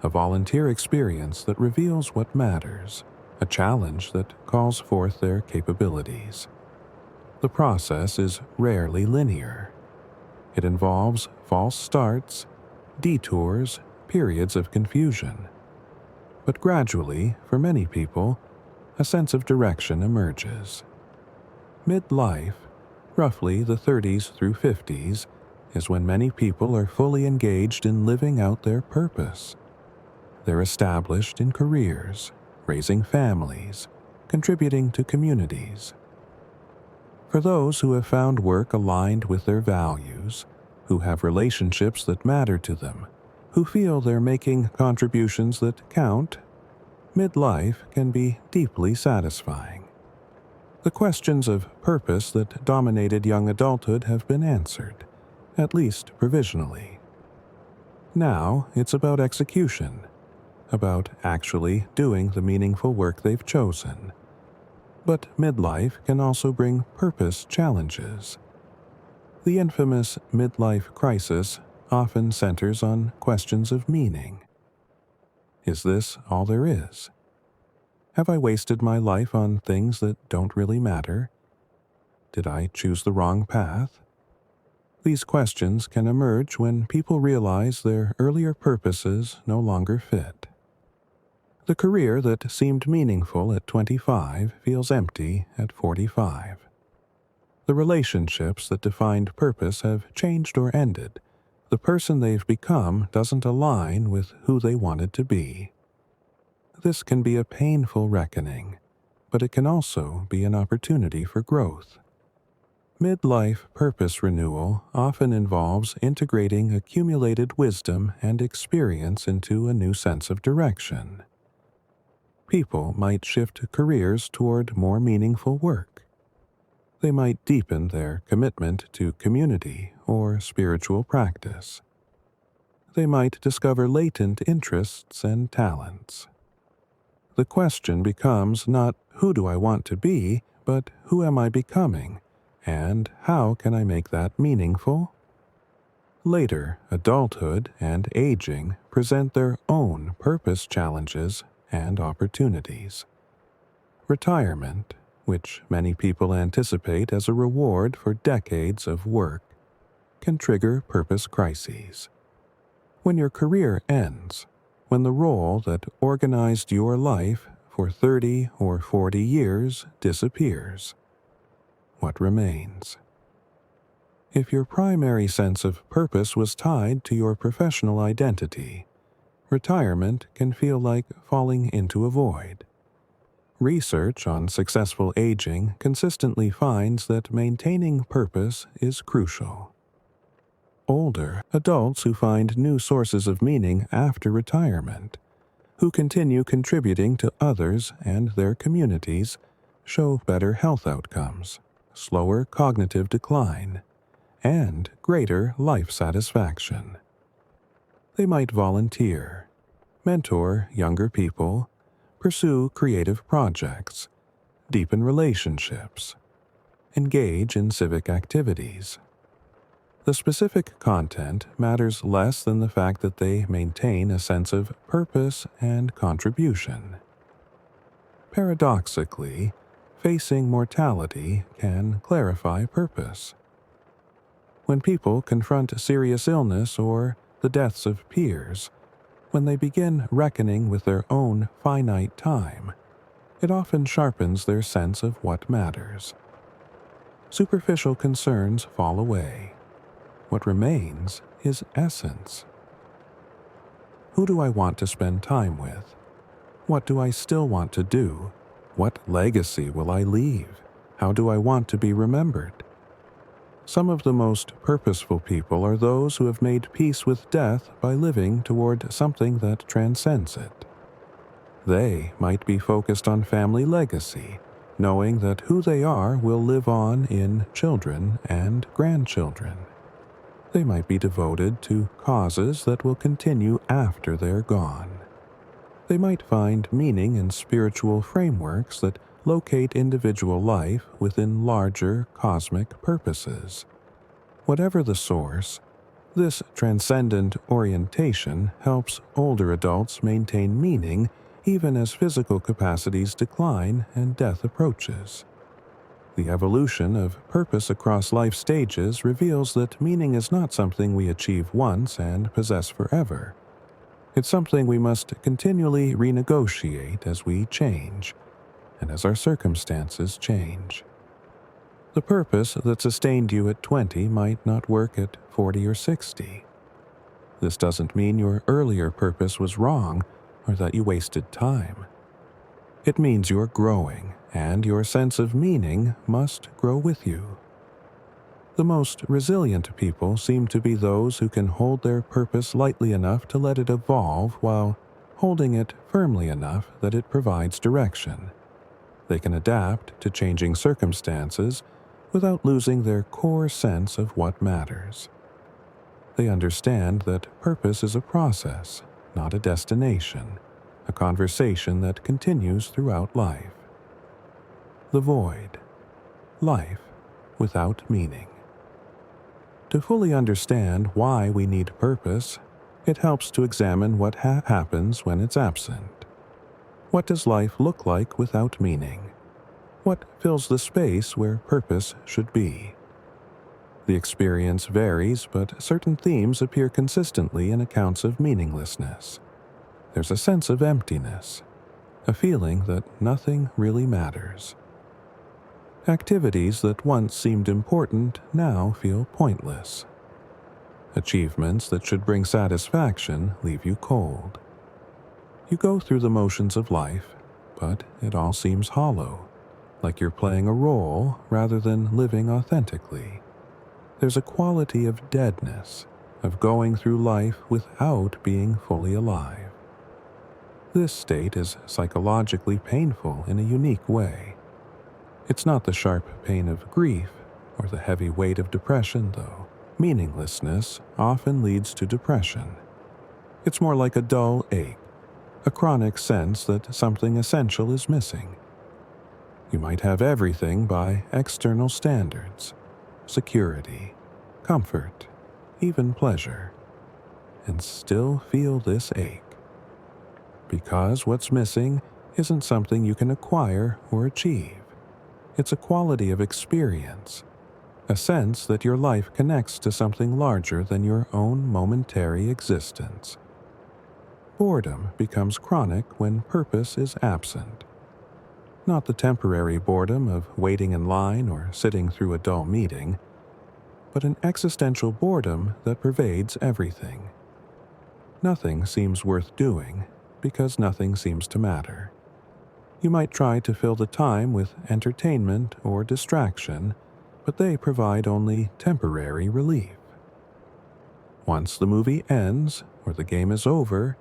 A: a volunteer experience that reveals what matters, a challenge that calls forth their capabilities. The process is rarely linear. It involves false starts, detours, periods of confusion. But gradually, for many people, a sense of direction emerges. Midlife, roughly the 30s through 50s, is when many people are fully engaged in living out their purpose. They're established in careers, raising families, contributing to communities. For those who have found work aligned with their values, who have relationships that matter to them, who feel they're making contributions that count, midlife can be deeply satisfying. The questions of purpose that dominated young adulthood have been answered, at least provisionally. Now it's about execution, about actually doing the meaningful work they've chosen. But midlife can also bring purpose challenges. The infamous midlife crisis often centers on questions of meaning. Is this all there is? Have I wasted my life on things that don't really matter? Did I choose the wrong path? These questions can emerge when people realize their earlier purposes no longer fit. The career that seemed meaningful at 25 feels empty at 45. The relationships that defined purpose have changed or ended. The person they've become doesn't align with who they wanted to be. This can be a painful reckoning, but it can also be an opportunity for growth. Midlife purpose renewal often involves integrating accumulated wisdom and experience into a new sense of direction. People might shift careers toward more meaningful work. They might deepen their commitment to community or spiritual practice. They might discover latent interests and talents. The question becomes not who do I want to be, but who am I becoming, and how can I make that meaningful? Later, adulthood and aging present their own purpose challenges and opportunities. Retirement, which many people anticipate as a reward for decades of work, can trigger purpose crises. When your career ends, when the role that organized your life for 30 or 40 years disappears, what remains? If your primary sense of purpose was tied to your professional identity, retirement can feel like falling into a void. Research on successful aging consistently finds that maintaining purpose is crucial. Older adults who find new sources of meaning after retirement, who continue contributing to others and their communities, show better health outcomes, slower cognitive decline, and greater life satisfaction. They might volunteer, mentor younger people, pursue creative projects, deepen relationships, engage in civic activities. The specific content matters less than the fact that they maintain a sense of purpose and contribution. Paradoxically, facing mortality can clarify purpose. When people confront serious illness or the deaths of peers, when they begin reckoning with their own finite time, it often sharpens their sense of what matters. Superficial concerns fall away. What remains is essence. Who do I want to spend time with? What do I still want to do? What legacy will I leave? How do I want to be remembered? Some of the most purposeful people are those who have made peace with death by living toward something that transcends it. They might be focused on family legacy, knowing that who they are will live on in children and grandchildren. They might be devoted to causes that will continue after they're gone. They might find meaning in spiritual frameworks that locate individual life within larger cosmic purposes. Whatever the source, this transcendent orientation helps older adults maintain meaning even as physical capacities decline and death approaches. The evolution of purpose across life stages reveals that meaning is not something we achieve once and possess forever. It's something we must continually renegotiate as we change, and as our circumstances change. The purpose that sustained you at 20 might not work at 40 or 60. This doesn't mean your earlier purpose was wrong or that you wasted time. It means you're growing, and your sense of meaning must grow with you. The most resilient people seem to be those who can hold their purpose lightly enough to let it evolve while holding it firmly enough that it provides direction. They can adapt to changing circumstances without losing their core sense of what matters. They understand that purpose is a process, not a destination, a conversation that continues throughout life. The void. Life without meaning. To fully understand why we need purpose, it helps to examine what happens when it's absent. What does life look like without meaning? What fills the space where purpose should be? The experience varies, but certain themes appear consistently in accounts of meaninglessness. There's a sense of emptiness, a feeling that nothing really matters. Activities that once seemed important now feel pointless. Achievements that should bring satisfaction leave you cold. You go through the motions of life, but it all seems hollow, like you're playing a role rather than living authentically. There's a quality of deadness, of going through life without being fully alive. This state is psychologically painful in a unique way. It's not the sharp pain of grief or the heavy weight of depression, though. Meaninglessness often leads to depression. It's more like a dull ache, a chronic sense that something essential is missing. You might have everything by external standards: security, comfort, even pleasure, and still feel this ache. Because what's missing isn't something you can acquire or achieve. It's a quality of experience, a sense that your life connects to something larger than your own momentary existence. Boredom becomes chronic when purpose is absent. Not the temporary boredom of waiting in line or sitting through a dull meeting, but an existential boredom that pervades everything. Nothing seems worth doing because nothing seems to matter. You might try to fill the time with entertainment or distraction, but they provide only temporary relief. Once the movie ends or the game is over,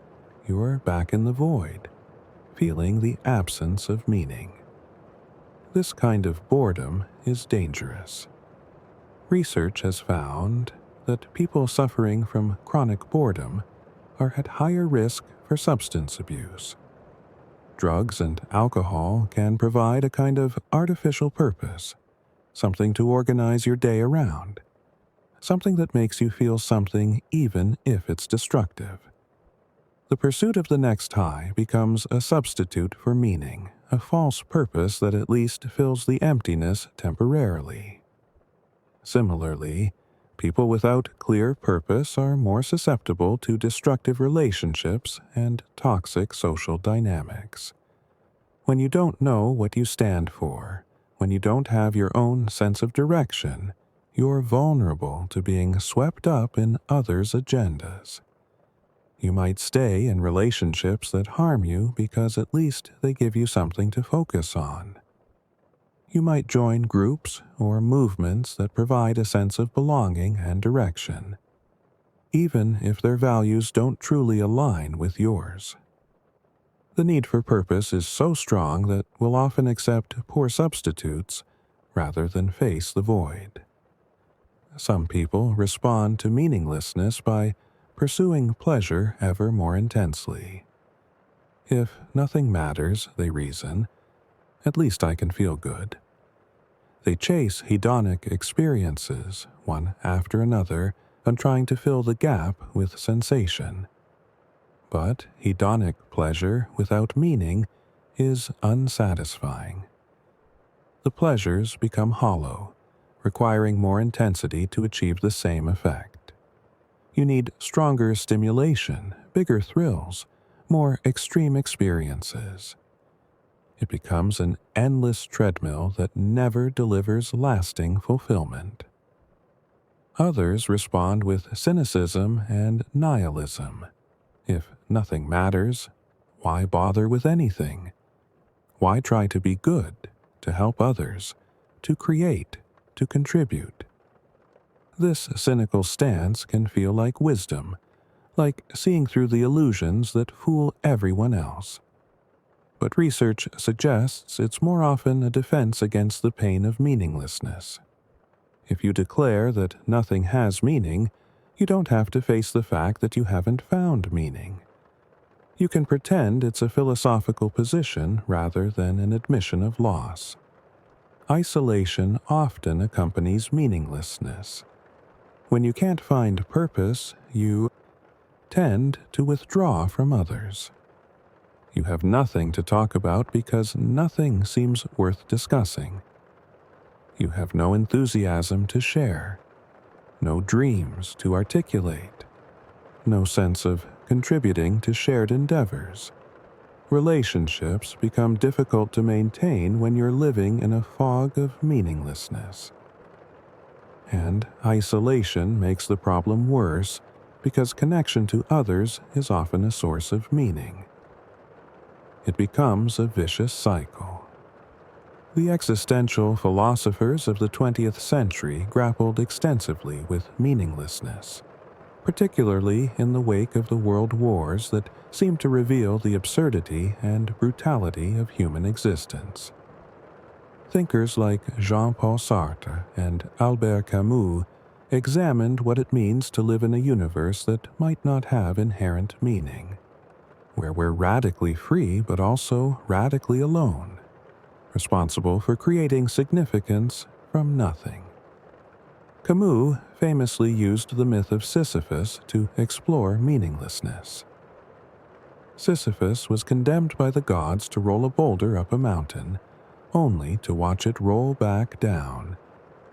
A: you're back in the void, feeling the absence of meaning. This kind of boredom is dangerous. Research has found that people suffering from chronic boredom are at higher risk for substance abuse. Drugs and alcohol can provide a kind of artificial purpose, something to organize your day around, something that makes you feel something even if it's destructive. The pursuit of the next high becomes a substitute for meaning, a false purpose that at least fills the emptiness temporarily. Similarly, people without clear purpose are more susceptible to destructive relationships and toxic social dynamics. When you don't know what you stand for, when you don't have your own sense of direction, you're vulnerable to being swept up in others' agendas. You might stay in relationships that harm you because at least they give you something to focus on. You might join groups or movements that provide a sense of belonging and direction, even if their values don't truly align with yours. The need for purpose is so strong that we'll often accept poor substitutes rather than face the void. Some people respond to meaninglessness by pursuing pleasure ever more intensely. If nothing matters, they reason, at least I can feel good. They chase hedonic experiences, one after another, and trying to fill the gap with sensation. But hedonic pleasure without meaning is unsatisfying. The pleasures become hollow, requiring more intensity to achieve the same effect. You need stronger stimulation, bigger thrills, more extreme experiences. It becomes an endless treadmill that never delivers lasting fulfillment. Others respond with cynicism and nihilism. If nothing matters, why bother with anything? Why try to be good, to help others, to create, to contribute? This cynical stance can feel like wisdom, like seeing through the illusions that fool everyone else. But research suggests it's more often a defense against the pain of meaninglessness. If you declare that nothing has meaning, you don't have to face the fact that you haven't found meaning. You can pretend it's a philosophical position rather than an admission of loss. Isolation often accompanies meaninglessness. When you can't find purpose, you tend to withdraw from others. You have nothing to talk about because nothing seems worth discussing. You have no enthusiasm to share, no dreams to articulate, no sense of contributing to shared endeavors. Relationships become difficult to maintain when you're living in a fog of meaninglessness. And isolation makes the problem worse because connection to others is often a source of meaning. It becomes a vicious cycle. The existential philosophers of the 20th century grappled extensively with meaninglessness, particularly in the wake of the world wars that seemed to reveal the absurdity and brutality of human existence. Thinkers like Jean-Paul Sartre and Albert Camus examined what it means to live in a universe that might not have inherent meaning, where we're radically free but also radically alone, responsible for creating significance from nothing. Camus famously used the myth of Sisyphus to explore meaninglessness. Sisyphus was condemned by the gods to roll a boulder up a mountain, only to watch it roll back down,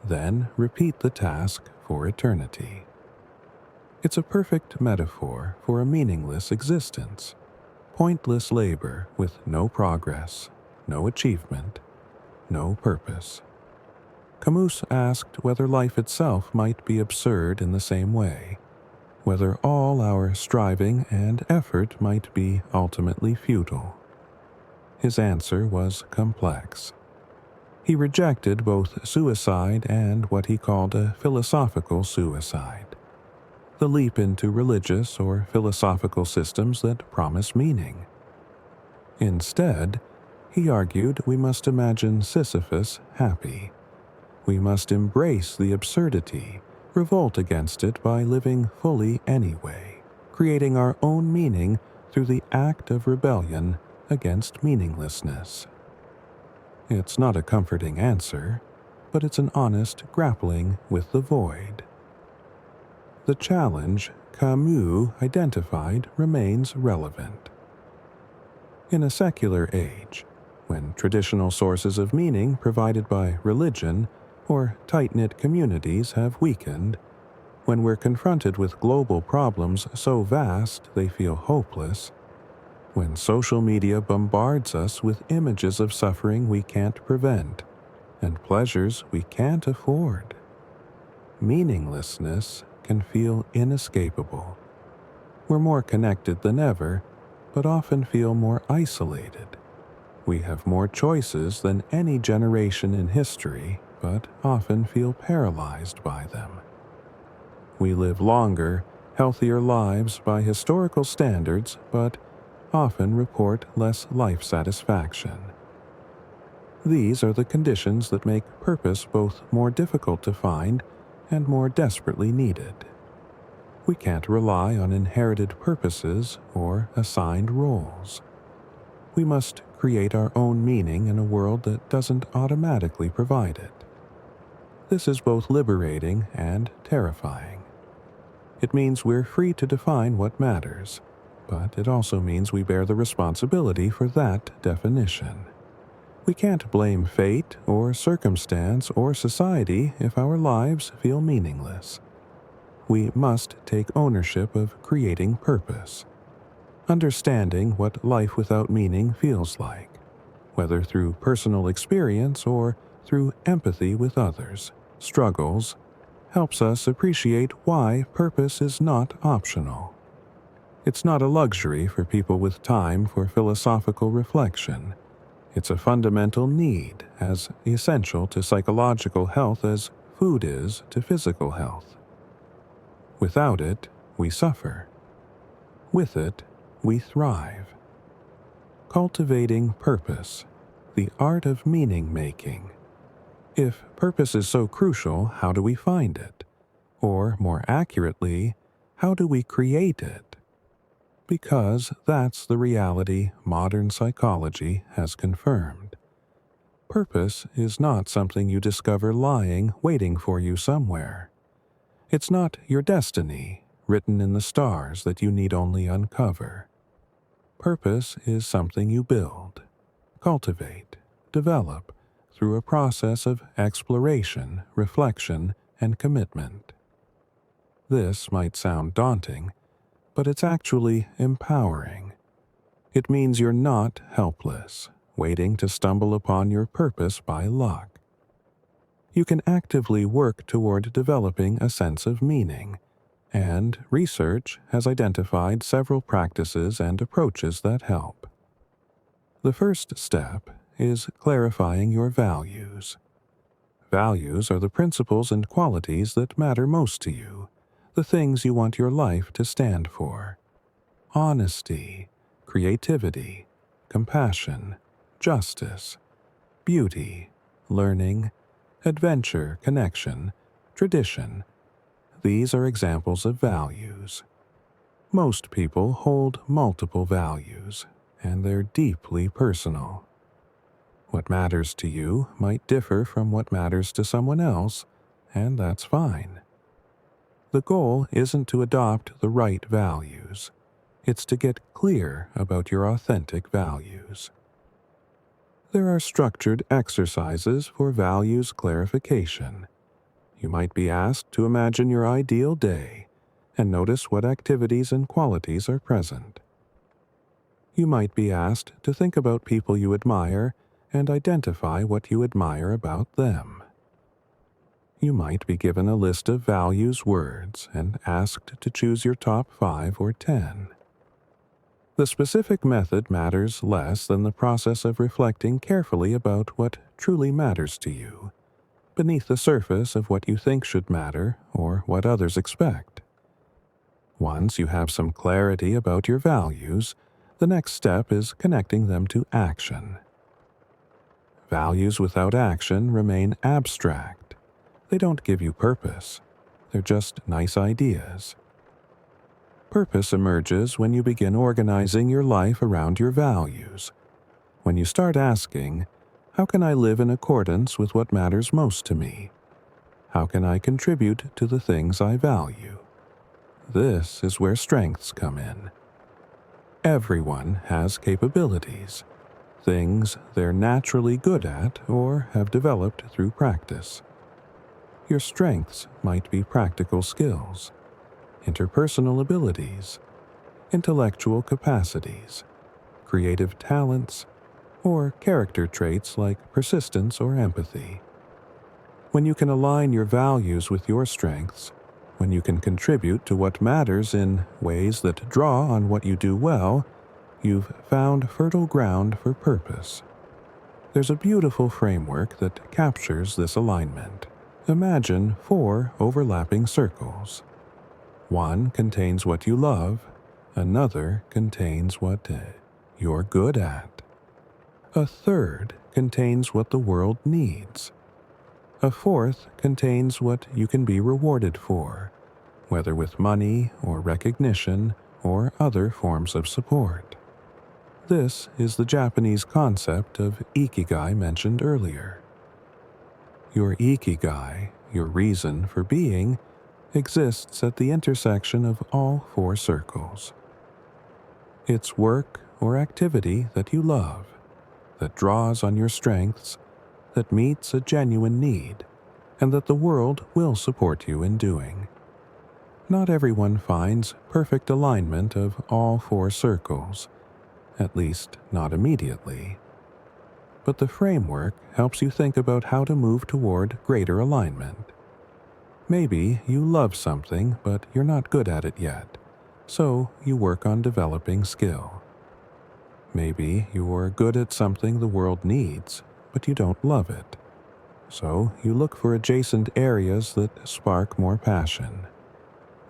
A: then repeat the task for eternity. It's a perfect metaphor for a meaningless existence, pointless labor with no progress, no achievement, no purpose. Camus asked whether life itself might be absurd in the same way, whether all our striving and effort might be ultimately futile. His answer was complex. He rejected both suicide and what he called a philosophical suicide, the leap into religious or philosophical systems that promise meaning. Instead, he argued we must imagine Sisyphus happy. We must embrace the absurdity, revolt against it by living fully anyway, creating our own meaning through the act of rebellion against meaninglessness. It's not a comforting answer, but it's an honest grappling with the void. The challenge Camus identified remains relevant. In a secular age, when traditional sources of meaning provided by religion or tight-knit communities have weakened, when we're confronted with global problems so vast they feel hopeless, when social media bombards us with images of suffering we can't prevent and pleasures we can't afford, meaninglessness can feel inescapable. We're more connected than ever, but often feel more isolated. We have more choices than any generation in history, but often feel paralyzed by them. We live longer, healthier lives by historical standards, but often report less life satisfaction. These are the conditions that make purpose both more difficult to find and more desperately needed. We can't rely on inherited purposes or assigned roles. We must create our own meaning in a world that doesn't automatically provide it. This is both liberating and terrifying. It means we're free to define what matters, but it also means we bear the responsibility for that definition. We can't blame fate or circumstance or society if our lives feel meaningless. We must take ownership of creating purpose, understanding what life without meaning feels like, whether through personal experience or through empathy with others, struggles, helps us appreciate why purpose is not optional. It's not a luxury for people with time for philosophical reflection. It's a fundamental need, as essential to psychological health as food is to physical health. Without it, we suffer. With it, we thrive. Cultivating purpose, the art of meaning-making. If purpose is so crucial, how do we find it? Or, more accurately, how do we create it? Because that's the reality modern psychology has confirmed. Purpose is not something you discover lying, waiting for you somewhere. It's not your destiny, written in the stars that you need only uncover. Purpose is something you build, cultivate, develop through a process of exploration, reflection, and commitment. This might sound daunting, but it's actually empowering. It means you're not helpless, waiting to stumble upon your purpose by luck. You can actively work toward developing a sense of meaning, and research has identified several practices and approaches that help. The first step is clarifying your values. Values are the principles and qualities that matter most to you, the things you want your life to stand for. Honesty, creativity, compassion, justice, beauty, learning, adventure, connection, tradition, These are examples of values. Most people hold multiple values, and they're deeply personal. What matters to you might differ from what matters to someone else, and that's fine. The goal isn't to adopt the right values. It's to get clear about your authentic values. There are structured exercises for values clarification. You might be asked to imagine your ideal day and notice what activities and qualities are present. You might be asked to think about people you admire and identify what you admire about them. You might be given a list of values words and asked to choose your top 5 or 10. The specific method matters less than the process of reflecting carefully about what truly matters to you, beneath the surface of what you think should matter or what others expect. Once you have some clarity about your values, the next step is connecting them to action. Values without action remain abstract. They don't give you purpose. They're just nice ideas. Purpose emerges when you begin organizing your life around your values. When you start asking, how can I live in accordance with what matters most to me? How can I contribute to the things I value? This is where strengths come in. Everyone has capabilities, things they're naturally good at or have developed through practice. Your strengths might be practical skills, interpersonal abilities, intellectual capacities, creative talents, or character traits like persistence or empathy. When you can align your values with your strengths, when you can contribute to what matters in ways that draw on what you do well, you've found fertile ground for purpose. There's a beautiful framework that captures this alignment. Imagine 4 overlapping circles. One contains what you love, another contains what you're good at. A third contains what the world needs. A fourth contains what you can be rewarded for, whether with money or recognition or other forms of support. This is the Japanese concept of ikigai mentioned earlier. Your ikigai, your reason for being, exists at the intersection of all 4 circles. It's work or activity that you love, that draws on your strengths, that meets a genuine need, and that the world will support you in doing. Not everyone finds perfect alignment of all 4 circles, at least not immediately. But the framework helps you think about how to move toward greater alignment. Maybe you love something, but you're not good at it yet, so you work on developing skill. Maybe you're good at something the world needs, but you don't love it, so you look for adjacent areas that spark more passion.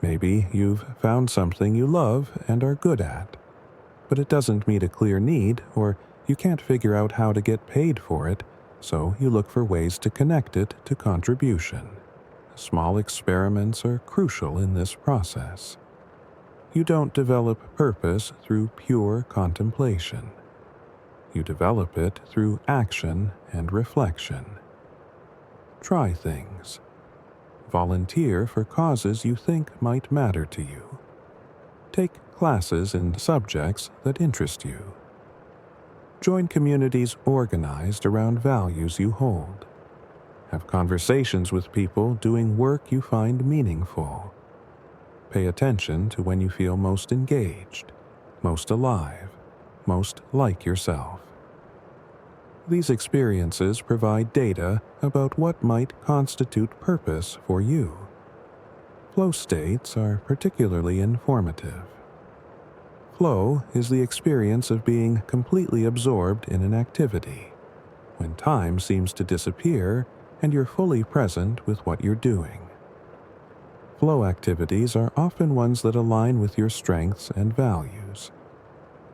A: Maybe you've found something you love and are good at, but it doesn't meet a clear need, or you can't figure out how to get paid for it, so you look for ways to connect it to contribution. Small experiments are crucial in this process. You don't develop purpose through pure contemplation. You develop it through action and reflection. Try things. Volunteer for causes you think might matter to you. Take classes in subjects that interest you. Join communities organized around values you hold. Have conversations with people doing work you find meaningful. Pay attention to when you feel most engaged, most alive, most like yourself. These experiences provide data about what might constitute purpose for you. Flow states are particularly informative. Flow is the experience of being completely absorbed in an activity, when time seems to disappear and you're fully present with what you're doing. Flow activities are often ones that align with your strengths and values.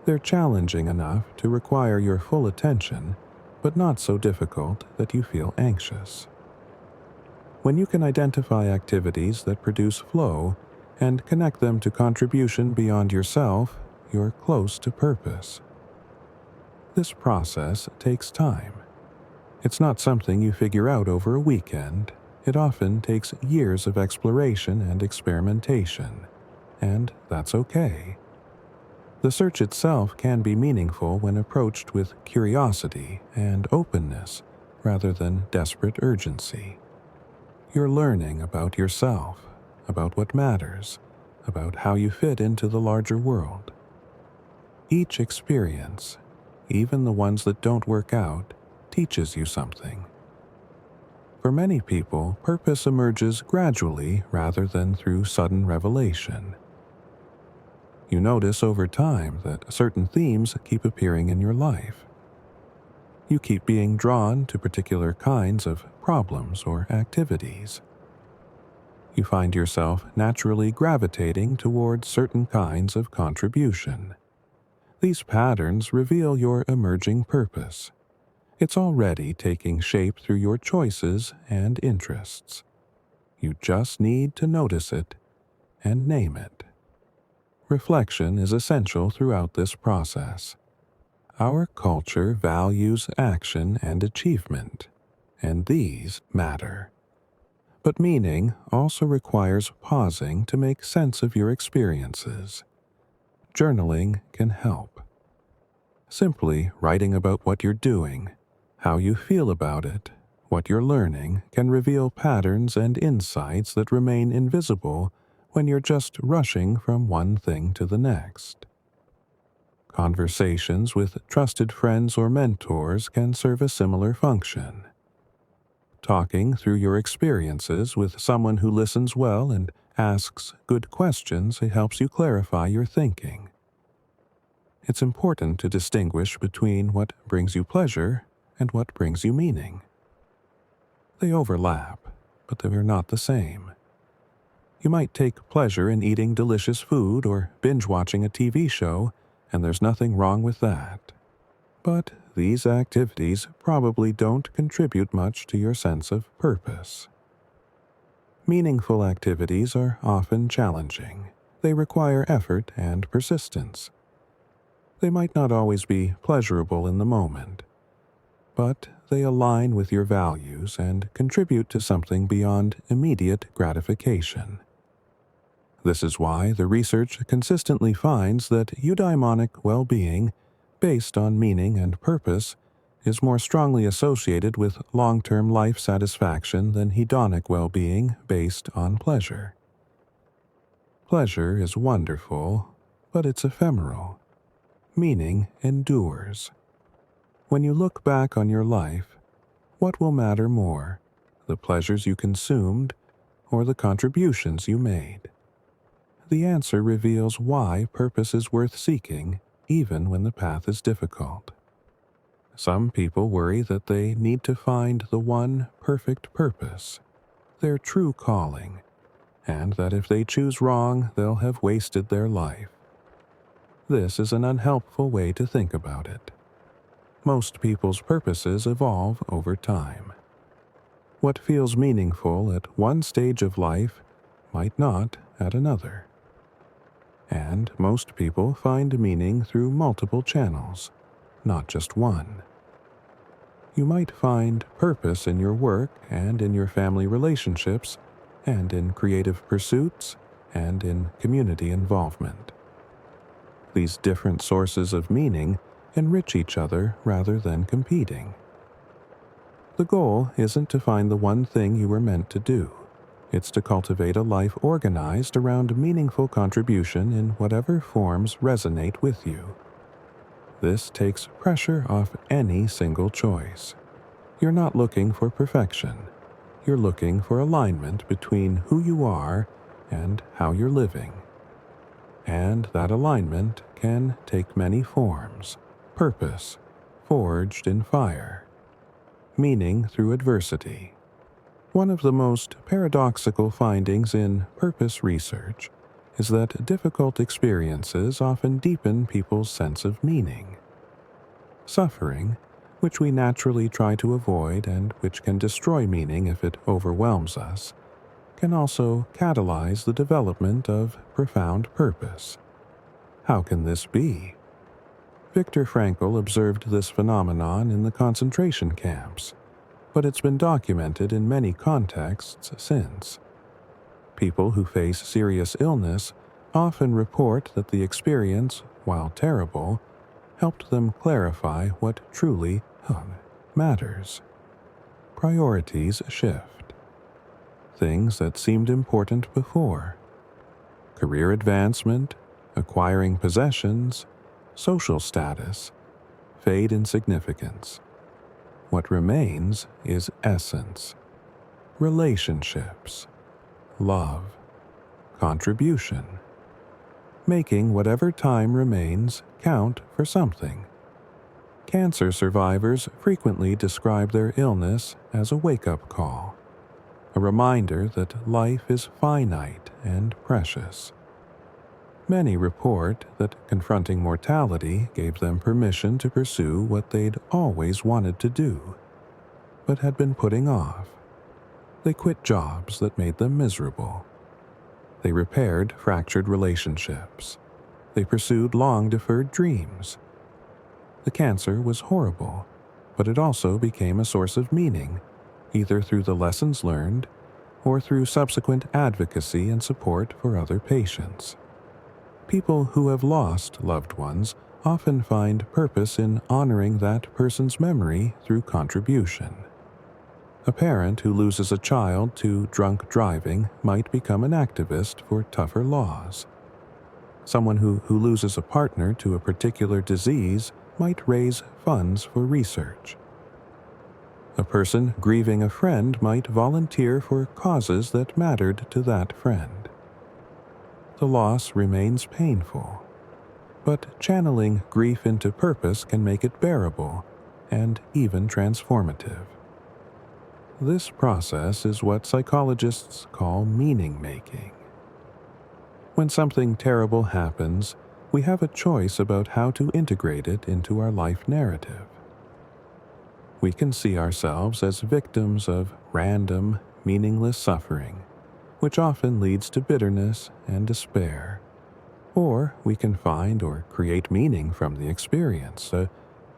A: They're challenging enough to require your full attention, but not so difficult that you feel anxious. When you can identify activities that produce flow and connect them to contribution beyond yourself, you're close to purpose. This process takes time. It's not something you figure out over a weekend. It often takes years of exploration and experimentation, and that's okay. The search itself can be meaningful when approached with curiosity and openness rather than desperate urgency. You're learning about yourself, about what matters, about how you fit into the larger world. Each experience, even the ones that don't work out, teaches you something. For many people, purpose emerges gradually rather than through sudden revelation. You notice over time that certain themes keep appearing in your life. You keep being drawn to particular kinds of problems or activities. You find yourself naturally gravitating towards certain kinds of contribution. These patterns reveal your emerging purpose. It's already taking shape through your choices and interests. You just need to notice it and name it. Reflection is essential throughout this process. Our culture values action and achievement, and these matter. But meaning also requires pausing to make sense of your experiences. Journaling can help. Simply writing about what you're doing, how you feel about it, what you're learning can reveal patterns and insights that remain invisible when you're just rushing from one thing to the next. Conversations with trusted friends or mentors can serve a similar function. Talking through your experiences with someone who listens well and asks good questions helps you clarify your thinking. It's important to distinguish between what brings you pleasure and what brings you meaning. They overlap, but they are not the same. You might take pleasure in eating delicious food or binge-watching a TV show, and there's nothing wrong with that. But these activities probably don't contribute much to your sense of purpose. Meaningful activities are often challenging. They require effort and persistence. They might not always be pleasurable in the moment, but they align with your values and contribute to something beyond immediate gratification. This is why the research consistently finds that eudaimonic well-being, based on meaning and purpose, is more strongly associated with long-term life satisfaction than hedonic well-being based on pleasure. Pleasure is wonderful, but it's ephemeral. Meaning endures. When you look back on your life, what will matter more, the pleasures you consumed or the contributions you made? The answer reveals why purpose is worth seeking, even when the path is difficult. Some people worry that they need to find the one perfect purpose, their true calling, and that if they choose wrong, they'll have wasted their life. This is an unhelpful way to think about it. Most people's purposes evolve over time. What feels meaningful at one stage of life might not at another. And most people find meaning through multiple channels, not just one. You might find purpose in your work and in your family relationships, and in creative pursuits, and in community involvement. These different sources of meaning enrich each other rather than competing. The goal isn't to find the one thing you were meant to do. It's to cultivate a life organized around meaningful contribution in whatever forms resonate with you. This takes pressure off any single choice. You're not looking for perfection. You're looking for alignment between who you are and how you're living. And that alignment can take many forms. Purpose, forged in fire. Meaning through adversity. One of the most paradoxical findings in purpose research is that difficult experiences often deepen people's sense of meaning. Suffering, which we naturally try to avoid and which can destroy meaning if it overwhelms us, can also catalyze the development of profound purpose. How can this be? Viktor Frankl observed this phenomenon in the concentration camps, but it's been documented in many contexts since. People who face serious illness often report that the experience, while terrible, helped them clarify what truly matters. Priorities shift. Things that seemed important before, career advancement, acquiring possessions, social status, fade in significance. What remains is essence, relationships, love, contribution, making whatever time remains count for something. Cancer survivors frequently describe their illness as a wake-up call, a reminder that life is finite and precious. Many report that confronting mortality gave them permission to pursue what they'd always wanted to do, but had been putting off. They quit jobs that made them miserable. They repaired fractured relationships. They pursued long-deferred dreams. The cancer was horrible, but it also became a source of meaning, either through the lessons learned or through subsequent advocacy and support for other patients. People who have lost loved ones often find purpose in honoring that person's memory through contribution. A parent who loses a child to drunk driving might become an activist for tougher laws. Someone who loses a partner to a particular disease might raise funds for research. A person grieving a friend might volunteer for causes that mattered to that friend. The loss remains painful, but channeling grief into purpose can make it bearable and even transformative. This process is what psychologists call meaning-making. When something terrible happens, we have a choice about how to integrate it into our life narrative. We can see ourselves as victims of random, meaningless suffering, which often leads to bitterness and despair. Or we can find or create meaning from the experience,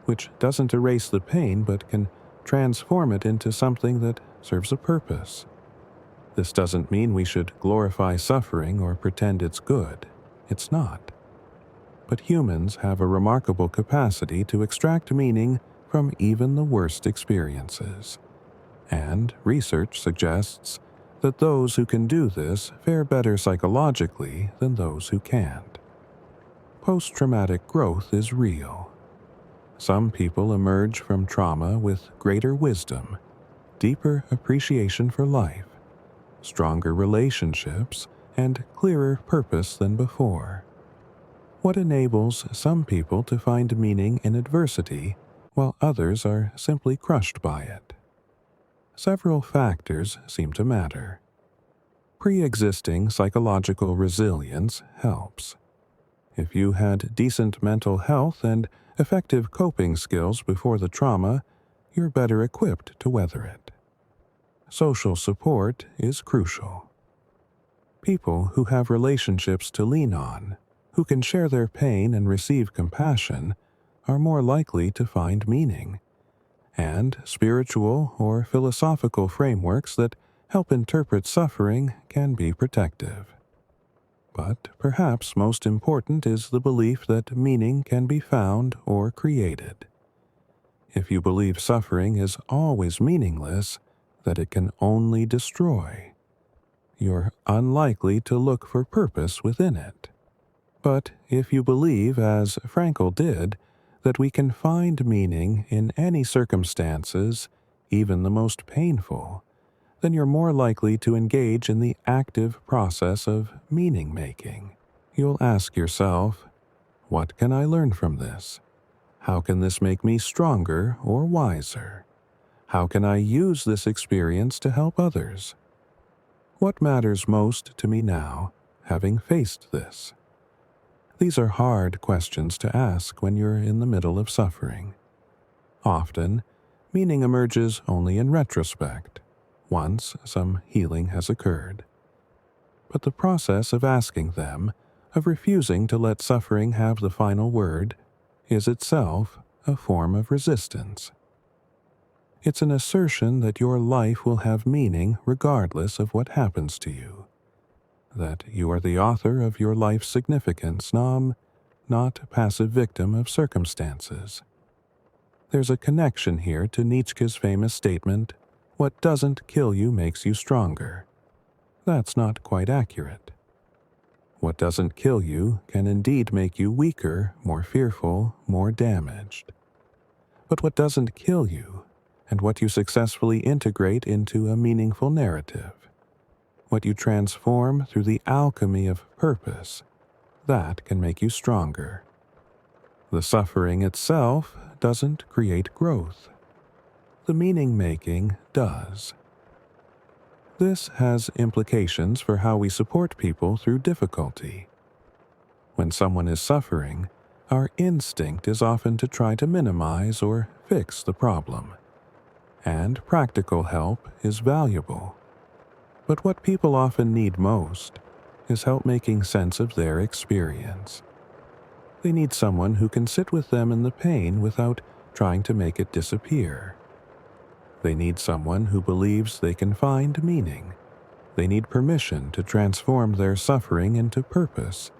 A: which doesn't erase the pain but can transform it into something that serves a purpose. This doesn't mean we should glorify suffering or pretend it's good. It's not. But humans have a remarkable capacity to extract meaning from even the worst experiences. And research suggests that those who can do this fare better psychologically than those who can't. Post-traumatic growth is real. Some people emerge from trauma with greater wisdom, deeper appreciation for life, stronger relationships, and clearer purpose than before. What enables some people to find meaning in adversity while others are simply crushed by it? Several factors seem to matter. Pre-existing psychological resilience helps. If you had decent mental health and effective coping skills before the trauma, you're better equipped to weather it. Social support is crucial. People who have relationships to lean on, who can share their pain and receive compassion, are more likely to find meaning. And spiritual or philosophical frameworks that help interpret suffering can be protective. But perhaps most important is the belief that meaning can be found or created. If you believe suffering is always meaningless, that it can only destroy, you're unlikely to look for purpose within it. But if you believe, as Frankl did, that we can find meaning in any circumstances, even the most painful, then you're more likely to engage in the active process of meaning-making. You'll ask yourself, what can I learn from this? How can this make me stronger or wiser? How can I use this experience to help others? What matters most to me now, having faced this? These are hard questions to ask when you're in the middle of suffering. Often, meaning emerges only in retrospect, once some healing has occurred. But the process of asking them, of refusing to let suffering have the final word, is itself a form of resistance. It's an assertion that your life will have meaning regardless of what happens to you, that you are the author of your life's significance, not a passive victim of circumstances. There's a connection here to Nietzsche's famous statement, "What doesn't kill you makes you stronger." That's not quite accurate. What doesn't kill you can indeed make you weaker, more fearful, more damaged. But what doesn't kill you, and what you successfully integrate into a meaningful narrative, what you transform through the alchemy of purpose, that can make you stronger. The suffering itself doesn't create growth. The meaning-making does. This has implications for how we support people through difficulty. When someone is suffering, our instinct is often to try to minimize or fix the problem. And practical help is valuable. But what people often need most is help making sense of their experience. They need someone who can sit with them in the pain without trying to make it disappear. They need someone who believes they can find meaning. They need permission to transform their suffering into purpose,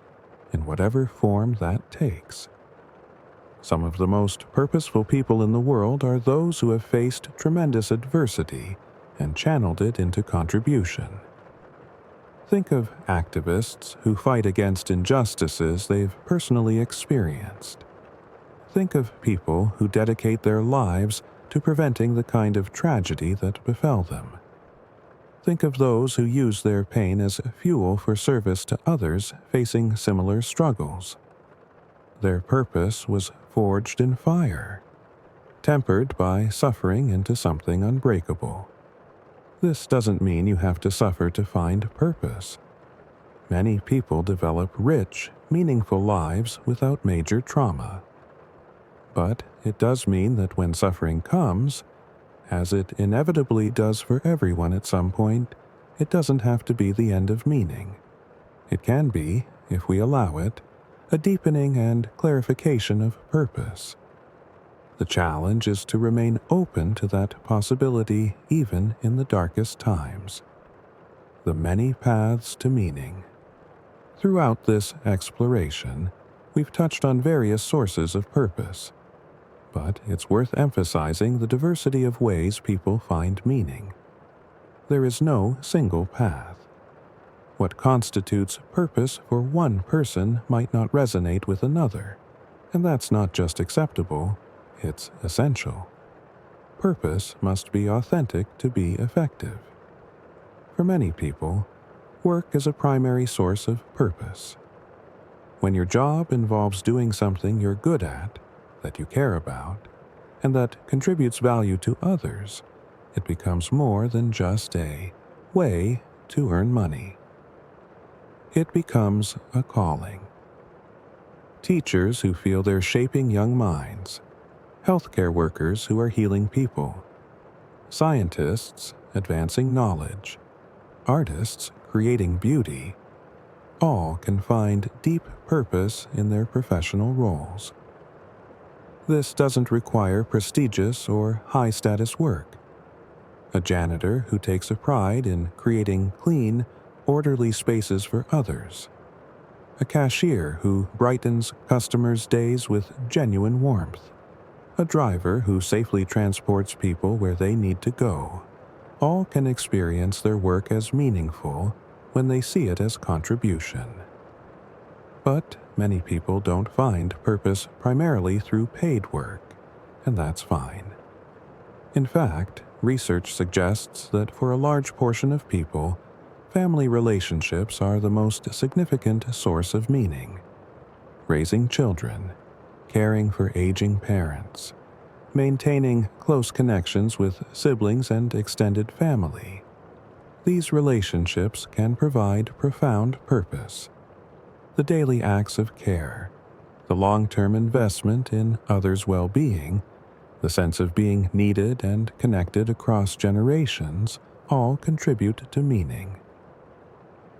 A: in whatever form that takes. Some of the most purposeful people in the world are those who have faced tremendous adversity and channeled it into contribution. Think of activists who fight against injustices they've personally experienced. Think of people who dedicate their lives to preventing the kind of tragedy that befell them. Think of those who use their pain as fuel for service to others facing similar struggles. Their purpose was forged in fire, tempered by suffering into something unbreakable. This doesn't mean you have to suffer to find purpose. Many people develop rich, meaningful lives without major trauma. But it does mean that when suffering comes, as it inevitably does for everyone at some point, it doesn't have to be the end of meaning. It can be, if we allow it, a deepening and clarification of purpose. The challenge is to remain open to that possibility even in the darkest times. The many paths to meaning. Throughout this exploration, we've touched on various sources of purpose. But it's worth emphasizing the diversity of ways people find meaning. There is no single path. What constitutes purpose for one person might not resonate with another, and that's not just acceptable, it's essential. Purpose must be authentic to be effective. For many people, work is a primary source of purpose. When your job involves doing something you're good at, that you care about, and that contributes value to others, it becomes more than just a way to earn money. It becomes a calling. Teachers who feel they're shaping young minds, healthcare workers who are healing people, scientists advancing knowledge, artists creating beauty, all can find deep purpose in their professional roles. This doesn't require prestigious or high-status work. A janitor who takes a pride in creating clean, orderly spaces for others. A cashier who brightens customers' days with genuine warmth. A driver who safely transports people where they need to go. All can experience their work as meaningful when they see it as contribution. But many people don't find purpose primarily through paid work, and that's fine. In fact, research suggests that for a large portion of people, family relationships are the most significant source of meaning. Raising children, caring for aging parents, maintaining close connections with siblings and extended family. These relationships can provide profound purpose. The daily acts of care, the long-term investment in others' well-being, The sense of being needed and connected across generations all contribute to meaning.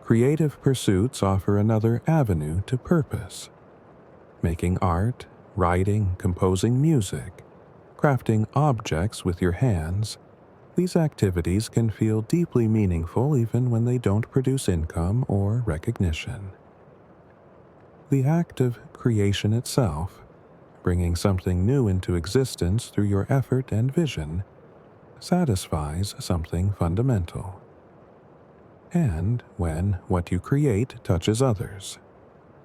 A: Creative pursuits offer another avenue to purpose. Making art, writing, composing music, crafting objects with your hands, these activities can feel deeply meaningful even when they don't produce income or recognition. The act of creation itself, bringing something new into existence through your effort and vision, satisfies something fundamental. And when what you create touches others.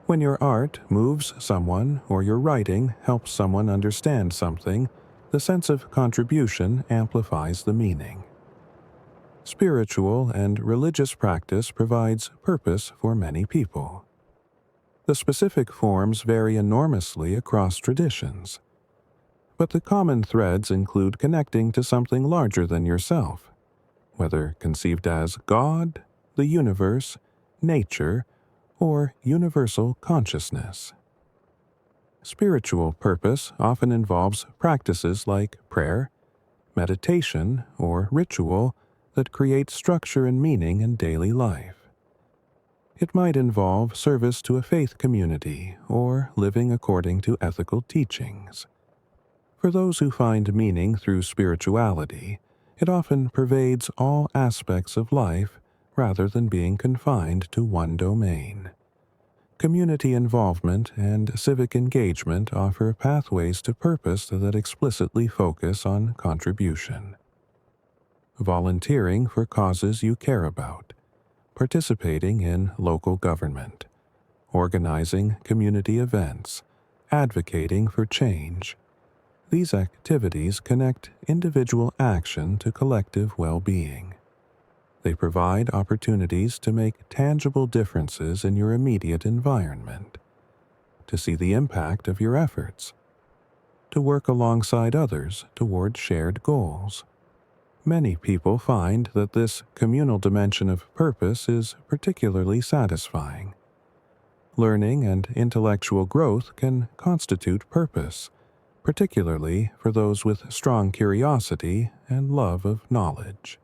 A: When your art moves someone or your writing helps someone understand something, the sense of contribution amplifies the meaning. Spiritual and religious practice provides purpose for many people. The specific forms vary enormously across traditions, but the common threads include connecting to something larger than yourself, whether conceived as God, the universe, nature, or universal consciousness. Spiritual purpose often involves practices like prayer, meditation, or ritual that create structure and meaning in daily life. It might involve service to a faith community or living according to ethical teachings. For those who find meaning through spirituality, it often pervades all aspects of life rather than being confined to one domain. Community involvement and civic engagement offer pathways to purpose that explicitly focus on contribution. Volunteering for causes you care about, participating in local government, organizing community events, advocating for change. These activities connect individual action to collective well-being. They provide opportunities to make tangible differences in your immediate environment, to see the impact of your efforts, to work alongside others toward shared goals. Many people find that this communal dimension of purpose is particularly satisfying. Learning and intellectual growth can constitute purpose, particularly for those with strong curiosity and love of knowledge.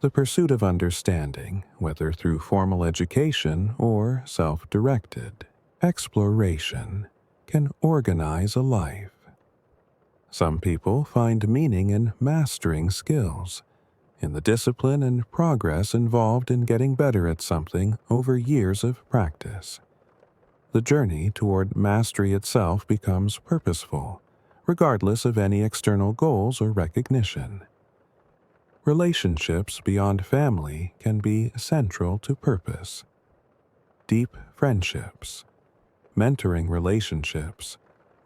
A: The pursuit of understanding, whether through formal education or self-directed exploration, can organize a life. Some people find meaning in mastering skills, in the discipline and progress involved in getting better at something over years of practice. The journey toward mastery itself becomes purposeful, regardless of any external goals or recognition. Relationships beyond family can be central to purpose. Deep friendships, mentoring relationships,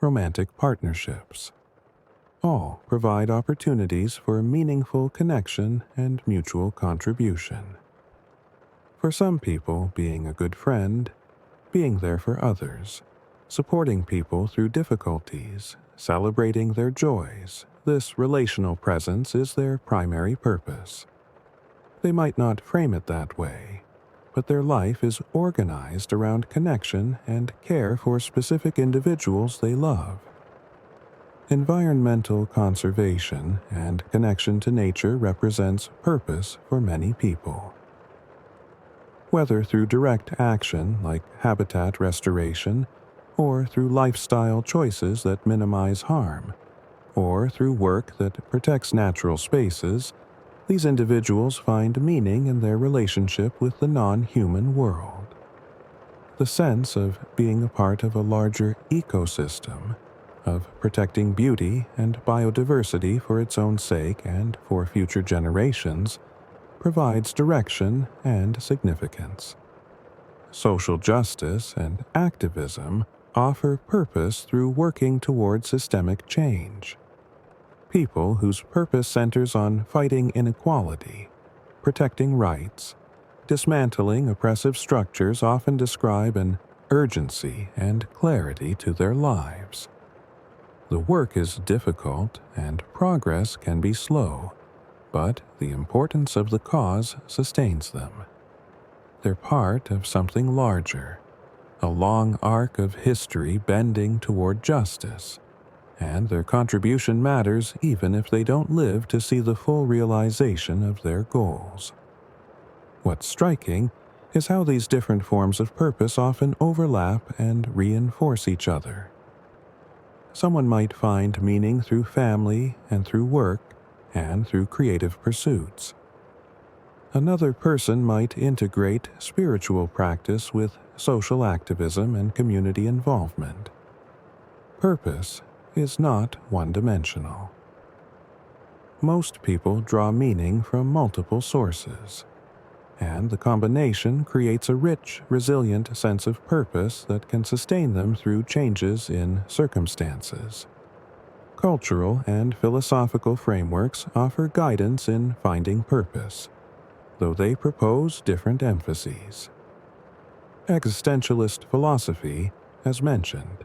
A: romantic partnerships, all provide opportunities for meaningful connection and mutual contribution. For some people, being a good friend, being there for others, supporting people through difficulties, celebrating their joys, this relational presence is their primary purpose. They might not frame it that way, but their life is organized around connection and care for specific individuals they love. Environmental conservation and connection to nature represents purpose for many people. Whether through direct action like habitat restoration, or through lifestyle choices that minimize harm, or through work that protects natural spaces, these individuals find meaning in their relationship with the non-human world. The sense of being a part of a larger ecosystem, of protecting beauty and biodiversity for its own sake and for future generations, provides direction and significance. Social justice and activism offer purpose through working toward systemic change. People whose purpose centers on fighting inequality, protecting rights, dismantling oppressive structures often describe an urgency and clarity to their lives. The work is difficult and progress can be slow, but the importance of the cause sustains them. They're part of something larger, a long arc of history bending toward justice, and their contribution matters even if they don't live to see the full realization of their goals. What's striking is how these different forms of purpose often overlap and reinforce each other. Someone might find meaning through family and through work and through creative pursuits. Another person might integrate spiritual practice with social activism and community involvement. Purpose is not one-dimensional. Most people draw meaning from multiple sources, and the combination creates a rich, resilient sense of purpose that can sustain them through changes in circumstances. Cultural and philosophical frameworks offer guidance in finding purpose, though they propose different emphases. Existentialist philosophy, as mentioned,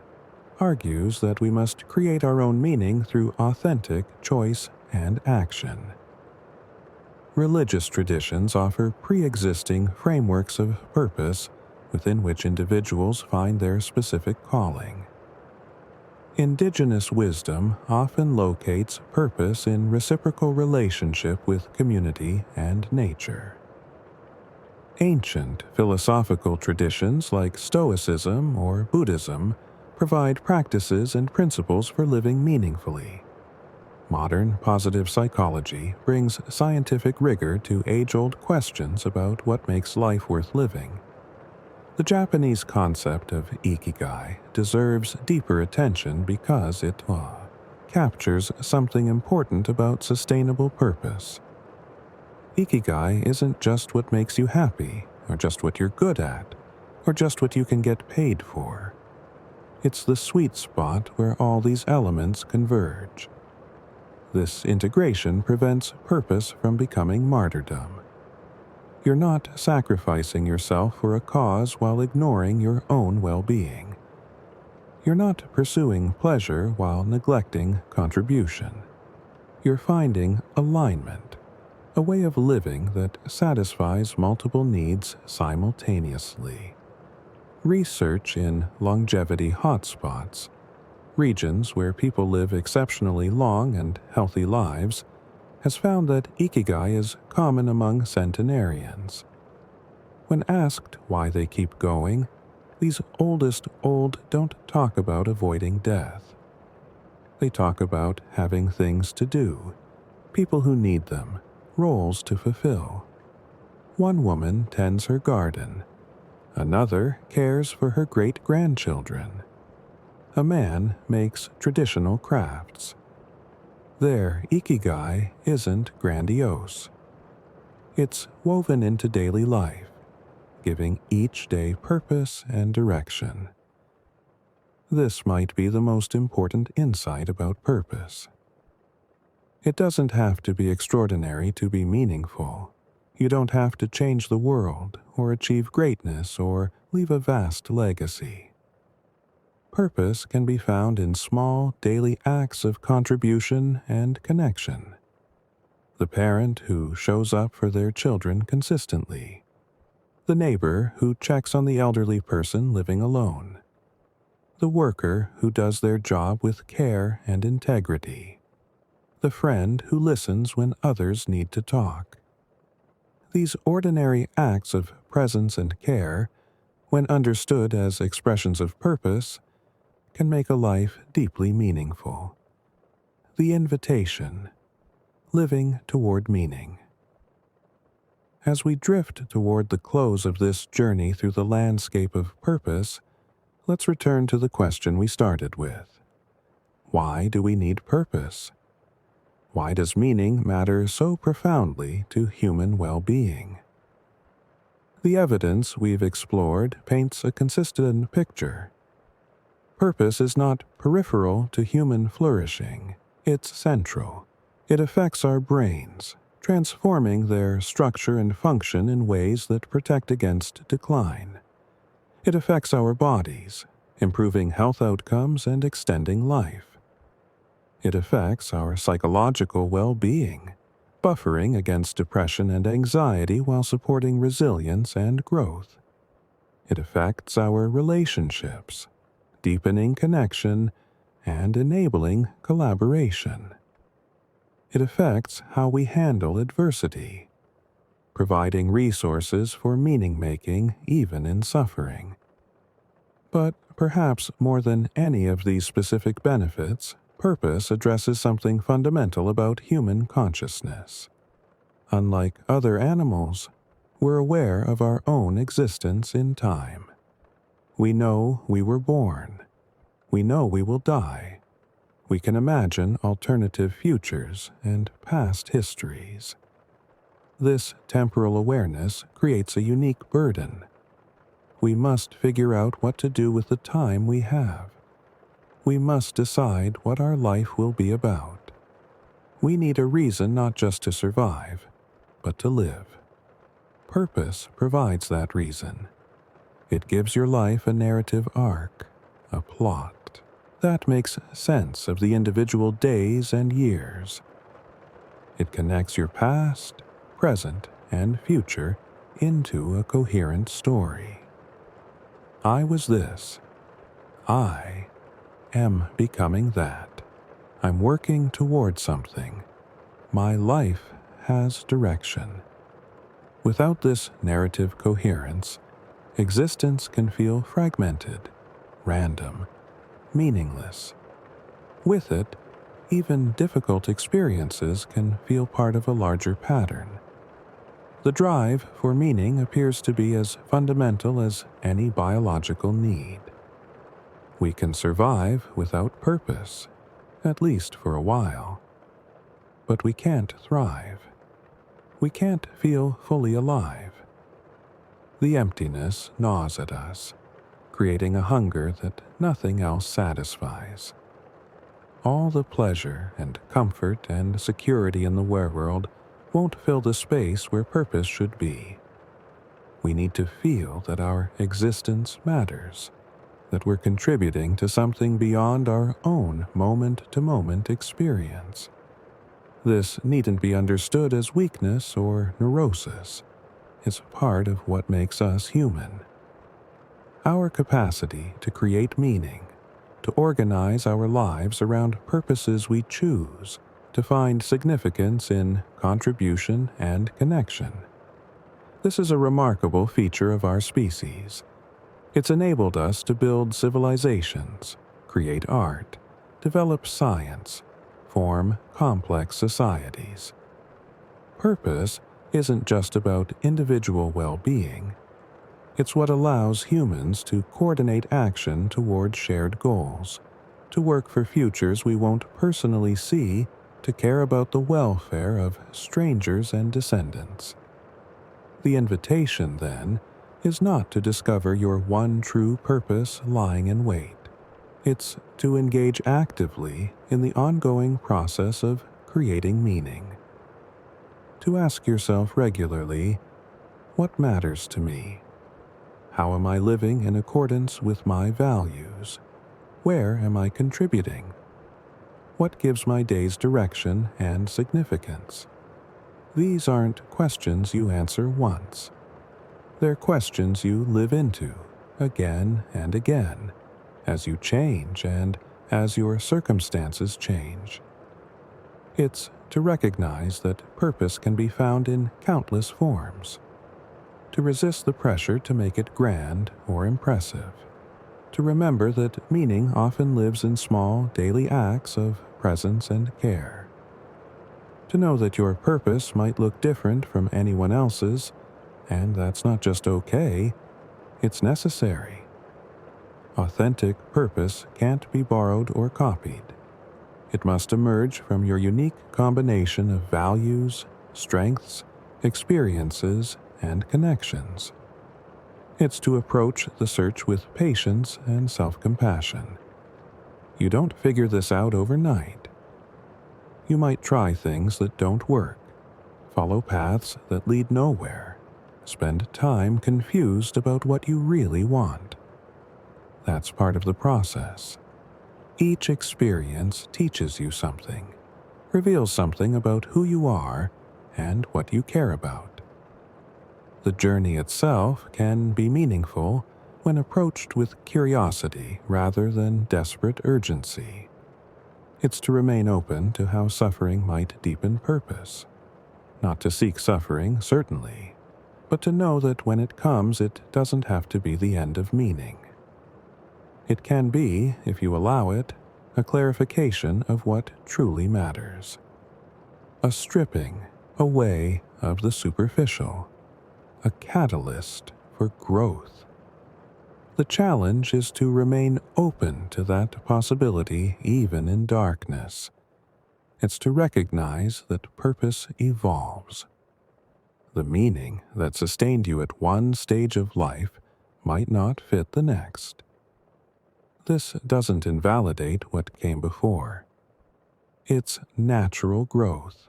A: argues that we must create our own meaning through authentic choice and action. Religious traditions offer pre-existing frameworks of purpose within which individuals find their specific calling. Indigenous wisdom often locates purpose in reciprocal relationship with community and nature. Ancient philosophical traditions like Stoicism or Buddhism provide practices and principles for living meaningfully. Modern positive psychology brings scientific rigor to age-old questions about what makes life worth living. The Japanese concept of ikigai deserves deeper attention because it captures something important about sustainable purpose. Ikigai isn't just what makes you happy, or just what you're good at, or just what you can get paid for. It's the sweet spot where all these elements converge. This integration prevents purpose from becoming martyrdom. You're not sacrificing yourself for a cause while ignoring your own well-being. You're not pursuing pleasure while neglecting contribution. You're finding alignment, a way of living that satisfies multiple needs simultaneously. Research in longevity hotspots, regions where people live exceptionally long and healthy lives, has found that ikigai is common among centenarians. When asked why they keep going, these oldest old don't talk about avoiding death. They talk about having things to do, people who need them, roles to fulfill. One woman tends her garden. Another cares for her great-grandchildren. A man makes traditional crafts. Their ikigai isn't grandiose. It's woven into daily life, giving each day purpose and direction. This might be the most important insight about purpose. It doesn't have to be extraordinary to be meaningful. You don't have to change the world, or achieve greatness, or leave a vast legacy. Purpose can be found in small daily acts of contribution and connection. The parent who shows up for their children consistently. The neighbor who checks on the elderly person living alone. The worker who does their job with care and integrity. The friend who listens when others need to talk. These ordinary acts of presence and care, when understood as expressions of purpose, can make a life deeply meaningful. The invitation, living toward meaning. As we drift toward the close of this journey through the landscape of purpose, let's return to the question we started with. Why do we need purpose? Why does meaning matter so profoundly to human well-being? The evidence we've explored paints a consistent picture. Purpose is not peripheral to human flourishing. It's central. It affects our brains, transforming their structure and function in ways that protect against decline. It affects our bodies, improving health outcomes and extending life. It affects our psychological well-being, buffering against depression and anxiety while supporting resilience and growth. It affects our relationships, deepening connection and enabling collaboration. It affects how we handle adversity, providing resources for meaning-making even in suffering. But perhaps more than any of these specific benefits, purpose addresses something fundamental about human consciousness. Unlike other animals, we're aware of our own existence in time. We know we were born. We know we will die. We can imagine alternative futures and past histories. This temporal awareness creates a unique burden. We must figure out what to do with the time we have. We must decide what our life will be about. We need a reason not just to survive, but to live. Purpose provides that reason. It gives your life a narrative arc, a plot, that makes sense of the individual days and years. It connects your past, present, and future into a coherent story. I was this. I am becoming that. I'm working toward something. My life has direction. Without this narrative coherence, existence can feel fragmented, random, meaningless. With it, even difficult experiences can feel part of a larger pattern. The drive for meaning appears to be as fundamental as any biological need. We can survive without purpose, at least for a while. But we can't thrive. We can't feel fully alive. The emptiness gnaws at us, creating a hunger that nothing else satisfies. All the pleasure and comfort and security in the world won't fill the space where purpose should be. We need to feel that our existence matters, that we're contributing to something beyond our own moment-to-moment experience. This needn't be understood as weakness or neurosis. It's part of what makes us human. Our capacity to create meaning, to organize our lives around purposes we choose, to find significance in contribution and connection. This is a remarkable feature of our species. It's enabled us to build civilizations, create art, develop science, form complex societies. Purpose isn't just about individual well-being. It's what allows humans to coordinate action toward shared goals, to work for futures we won't personally see, to care about the welfare of strangers and descendants. The invitation, then, is not to discover your one true purpose lying in wait. It's to engage actively in the ongoing process of creating meaning. To ask yourself regularly, what matters to me? How am I living in accordance with my values? Where am I contributing? What gives my days direction and significance? These aren't questions you answer once. They're questions you live into, again and again, as you change and as your circumstances change. It's to recognize that purpose can be found in countless forms. To resist the pressure to make it grand or impressive. To remember that meaning often lives in small daily acts of presence and care. To know that your purpose might look different from anyone else's, and that's not just okay, it's necessary. Authentic purpose can't be borrowed or copied. It must emerge from your unique combination of values, strengths, experiences, and connections. It's to approach the search with patience and self-compassion. You don't figure this out overnight. You might try things that don't work, follow paths that lead nowhere, spend time confused about what you really want. That's part of the process. Each experience teaches you something, reveals something about who you are and what you care about. The journey itself can be meaningful when approached with curiosity rather than desperate urgency. It's to remain open to how suffering might deepen purpose. Not to seek suffering, certainly, but to know that when it comes, it doesn't have to be the end of meaning. It can be, if you allow it, a clarification of what truly matters. A stripping away of the superficial, a catalyst for growth. The challenge is to remain open to that possibility even in darkness. It's to recognize that purpose evolves. The meaning that sustained you at one stage of life might not fit the next. This doesn't invalidate what came before. It's natural growth.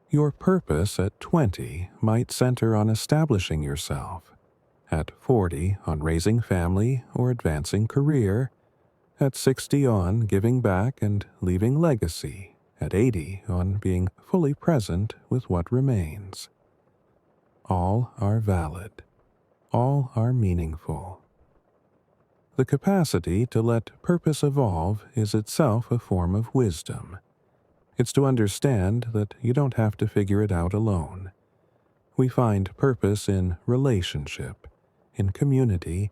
A: Your purpose at 20 might center on establishing yourself, at 40 on raising family or advancing career, at 60 on giving back and leaving legacy, at 80 on being fully present with what remains. All are valid. All are meaningful. The capacity to let purpose evolve is itself a form of wisdom. It's to understand that you don't have to figure it out alone. We find purpose in relationship, in community,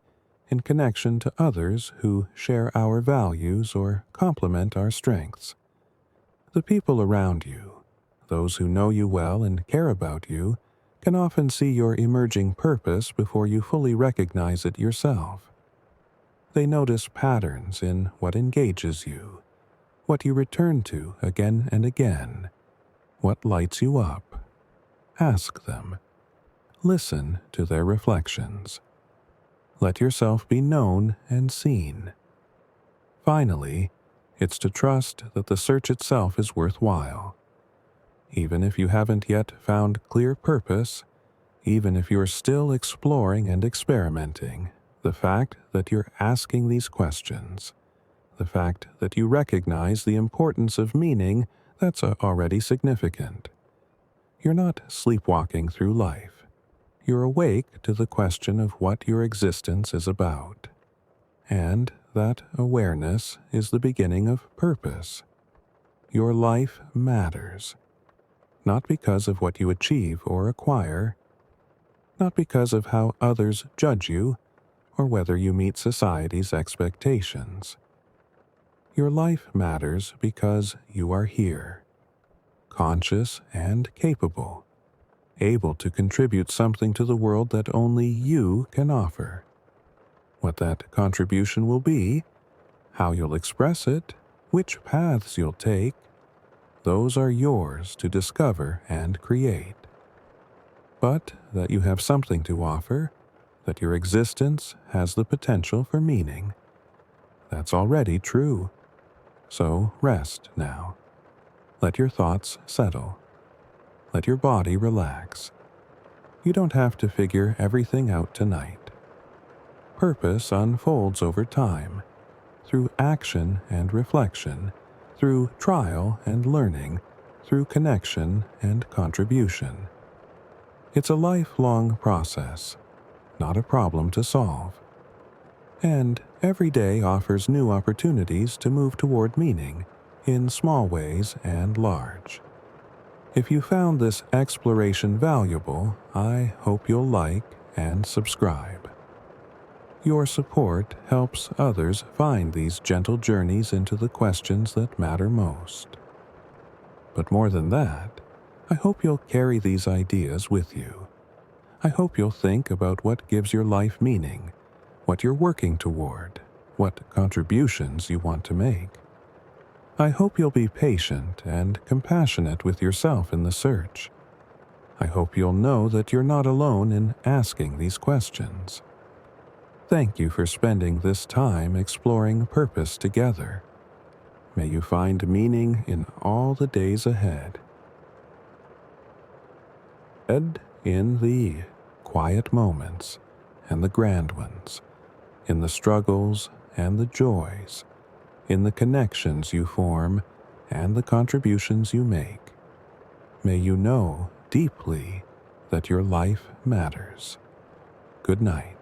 A: in connection to others who share our values or complement our strengths. The people around you, those who know you well and care about you, can often see your emerging purpose before you fully recognize it yourself. They notice patterns in what engages you, what you return to again and again, what lights you up. Ask them. Listen to their reflections. Let yourself be known and seen. Finally, it's to trust that the search itself is worthwhile. Even if you haven't yet found clear purpose, even if you're still exploring and experimenting, the fact that you're asking these questions, the fact that you recognize the importance of meaning, that's already significant. You're not sleepwalking through life. You're awake to the question of what your existence is about. And that awareness is the beginning of purpose. Your life matters. Not because of what you achieve or acquire, not because of how others judge you, or whether you meet society's expectations. Your life matters because you are here, conscious and capable, able to contribute something to the world that only you can offer. What that contribution will be, how you'll express it, which paths you'll take, those are yours to discover and create. But that you have something to offer, that your existence has the potential for meaning, that's already true. So rest now. Let your thoughts settle. Let your body relax. You don't have to figure everything out tonight. Purpose unfolds over time, through action and reflection, through trial and learning, through connection and contribution. It's a lifelong process, not a problem to solve. And every day offers new opportunities to move toward meaning, in small ways and large. If you found this exploration valuable, I hope you'll like and subscribe. Your support helps others find these gentle journeys into the questions that matter most. But more than that, I hope you'll carry these ideas with you. I hope you'll think about what gives your life meaning, what you're working toward, what contributions you want to make. I hope you'll be patient and compassionate with yourself in the search. I hope you'll know that you're not alone in asking these questions. Thank you for spending this time exploring purpose together. May you find meaning in all the days ahead. In the quiet moments and the grand ones, in the struggles and the joys, in the connections you form and the contributions you make, may you know deeply that your life matters. Good night.